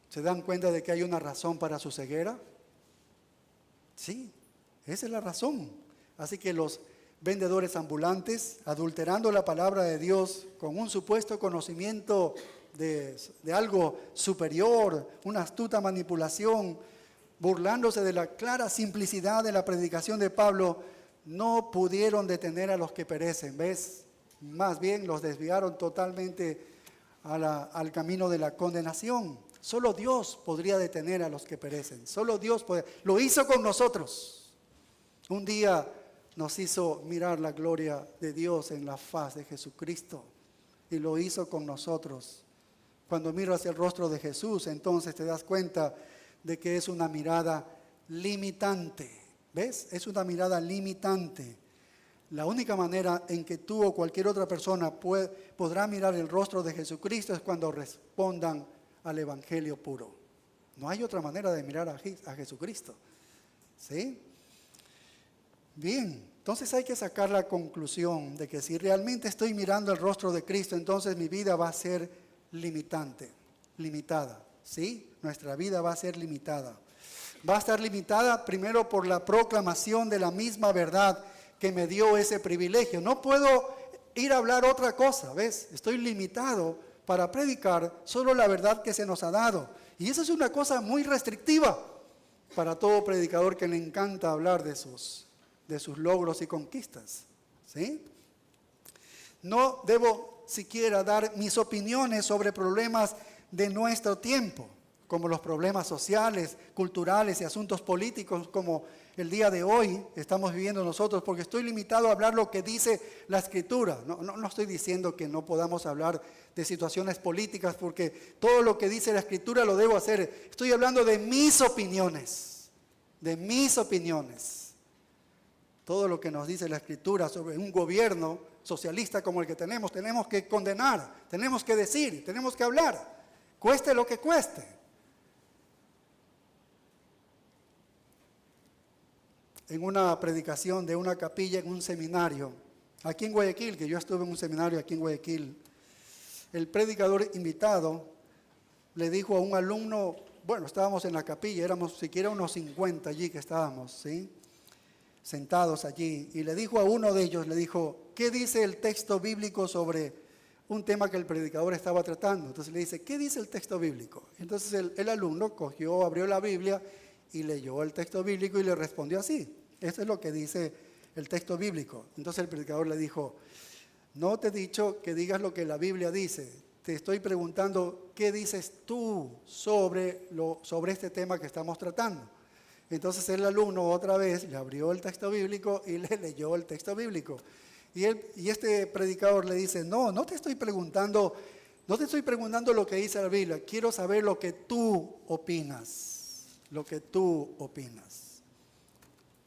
¿Se dan cuenta de que hay una razón para su ceguera? Sí, esa es la razón. Así que los vendedores ambulantes, adulterando la palabra de Dios con un supuesto conocimiento de algo superior, una astuta manipulación, burlándose de la clara simplicidad de la predicación de Pablo, no pudieron detener a los que perecen, ¿ves? Más bien los desviaron totalmente al camino de la condenación. Solo Dios podría detener a los que perecen. Solo Dios puede. Lo hizo con nosotros. Un día nos hizo mirar la gloria de Dios en la faz de Jesucristo. Y lo hizo con nosotros. Cuando miras el rostro de Jesús, entonces te das cuenta de que es una mirada limitante. ¿Ves? Es una mirada limitante. La única manera en que tú o cualquier otra persona podrá mirar el rostro de Jesucristo es cuando respondan al evangelio puro. No hay otra manera de mirar a Jesucristo. ¿Sí? Bien, entonces hay que sacar la conclusión de que si realmente estoy mirando el rostro de Cristo, entonces mi vida va a ser limitada. ¿Sí? Nuestra vida va a ser limitada. Va a estar limitada primero por la proclamación de la misma verdad que me dio ese privilegio. No puedo ir a hablar otra cosa, ¿ves? Estoy limitado para predicar solo la verdad que se nos ha dado. Y eso es una cosa muy restrictiva para todo predicador que le encanta hablar de sus logros y conquistas. ¿Sí? No debo siquiera dar mis opiniones sobre problemas de nuestro tiempo, como los problemas sociales, culturales y asuntos políticos como el día de hoy estamos viviendo nosotros, porque estoy limitado a hablar lo que dice la Escritura. No estoy diciendo que no podamos hablar de situaciones políticas, porque todo lo que dice la Escritura lo debo hacer. Estoy hablando de mis opiniones, Todo lo que nos dice la Escritura sobre un gobierno socialista como el que tenemos que condenar, tenemos que decir, tenemos que hablar, cueste lo que cueste. En una predicación de una capilla en un seminario, aquí en Guayaquil, que yo estuve en un seminario aquí en Guayaquil, el predicador invitado le dijo a un alumno, bueno, estábamos en la capilla, éramos siquiera unos 50 allí que estábamos, ¿sí?, sentados allí, y le dijo a uno de ellos, le dijo, ¿qué dice el texto bíblico sobre un tema que el predicador estaba tratando? Entonces le dice, ¿qué dice el texto bíblico? Entonces el alumno abrió la Biblia y leyó el texto bíblico y le respondió así, eso es lo que dice el texto bíblico. Entonces el predicador le dijo, no te he dicho que digas lo que la Biblia dice, te estoy preguntando qué dices tú sobre este tema que estamos tratando. Entonces el alumno otra vez le abrió el texto bíblico y le leyó el texto bíblico. Y este predicador le dice, no te estoy preguntando lo que dice la Biblia, quiero saber lo que tú opinas,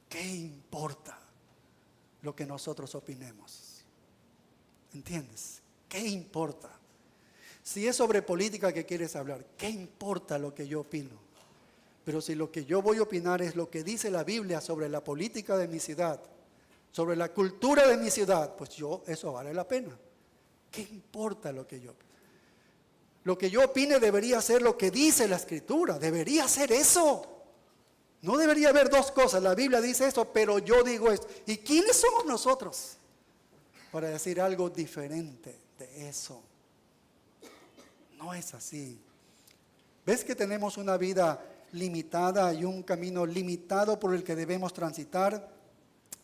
¿Qué importa lo que nosotros opinemos? ¿Entiendes? ¿Qué importa? Si es sobre política que quieres hablar, ¿qué importa lo que yo opino? Pero si lo que yo voy a opinar es lo que dice la Biblia sobre la política de mi ciudad, sobre la cultura de mi ciudad, pues eso vale la pena. ¿Qué importa lo que yo opine? Lo que yo opine debería ser lo que dice la Escritura, debería ser eso. No debería haber dos cosas, la Biblia dice esto, pero yo digo esto. ¿Y quiénes somos nosotros para decir algo diferente de eso? No es así. ¿Ves que tenemos una vida limitada y un camino limitado por el que debemos transitar?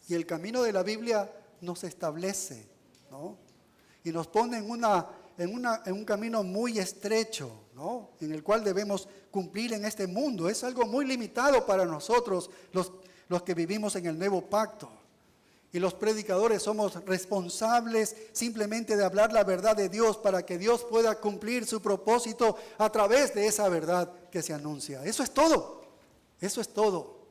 Y el camino de la Biblia nos establece, ¿no? Y nos pone en un camino muy estrecho, ¿no?, en el cual debemos cumplir en este mundo. Es algo muy limitado para nosotros, los que vivimos en el nuevo pacto. Y los predicadores somos responsables simplemente de hablar la verdad de Dios para que Dios pueda cumplir su propósito a través de esa verdad que se anuncia. Eso es todo. Eso es todo.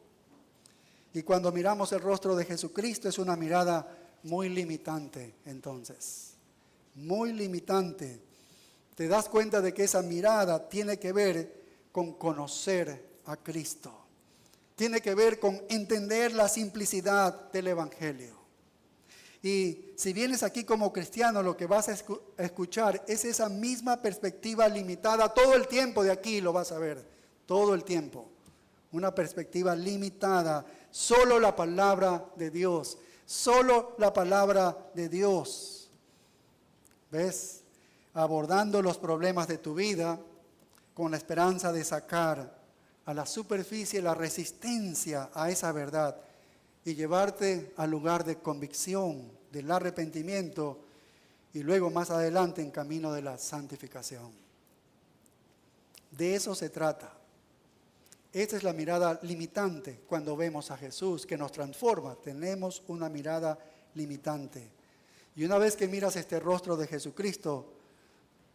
Y cuando miramos el rostro de Jesucristo es una mirada muy limitante, entonces. Muy limitante. Te das cuenta de que esa mirada tiene que ver con conocer a Cristo. Tiene que ver con entender la simplicidad del Evangelio. Y si vienes aquí como cristiano, lo que vas a escuchar es esa misma perspectiva limitada. Todo el tiempo de aquí lo vas a ver, todo el tiempo. Una perspectiva limitada, solo la palabra de Dios, solo la palabra de Dios. ¿Ves? Abordando los problemas de tu vida con la esperanza de sacar a la superficie la resistencia a esa verdad y llevarte al lugar de convicción, del arrepentimiento y luego más adelante en camino de la santificación. De eso se trata. Esta es la mirada limitante cuando vemos a Jesús que nos transforma. Tenemos una mirada limitante. Y una vez que miras este rostro de Jesucristo,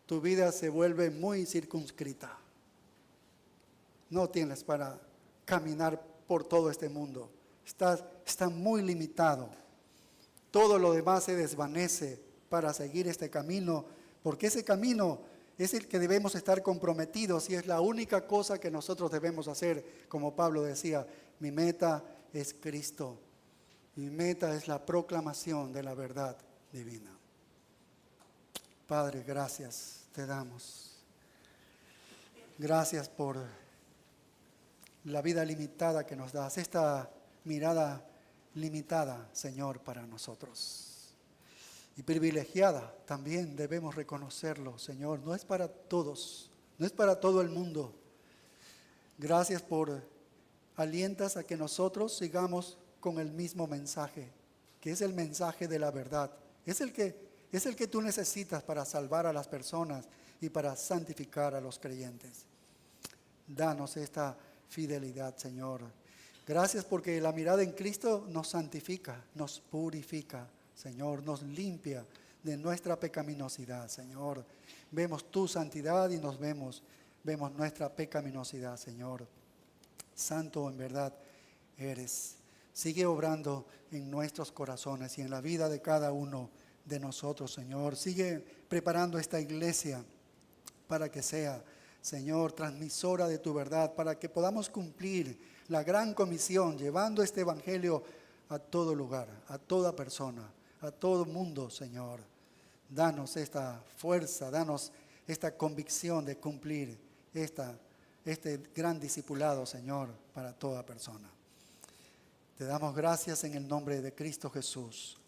tu vida se vuelve muy circunscrita. No tienes para caminar por todo este mundo. Está muy limitado. Todo lo demás se desvanece para seguir este camino, porque ese camino es el que debemos estar comprometidos y es la única cosa que nosotros debemos hacer. Como Pablo decía, mi meta es Cristo. Mi meta es la proclamación de la verdad divina. Padre, gracias te damos. Gracias por la vida limitada que nos das, esta mirada limitada, Señor, para nosotros. Y privilegiada también debemos reconocerlo, Señor. No es para todos, no es para todo el mundo. Gracias por alientas a que nosotros sigamos con el mismo mensaje, que es el mensaje de la verdad. Es el que tú necesitas para salvar a las personas y para santificar a los creyentes. Danos esta fidelidad, Señor. Gracias porque la mirada en Cristo nos santifica, nos purifica, Señor, nos limpia de nuestra pecaminosidad, Señor. Vemos tu santidad y vemos nuestra pecaminosidad, Señor. Santo en verdad eres. Sigue obrando en nuestros corazones y en la vida de cada uno de nosotros, Señor. Sigue preparando esta iglesia para que sea, Señor, transmisora de tu verdad, para que podamos cumplir la gran comisión, llevando este evangelio a todo lugar, a toda persona, a todo mundo, Señor. Danos esta fuerza, danos esta convicción de cumplir este gran discipulado, Señor, para toda persona. Te damos gracias en el nombre de Cristo Jesús.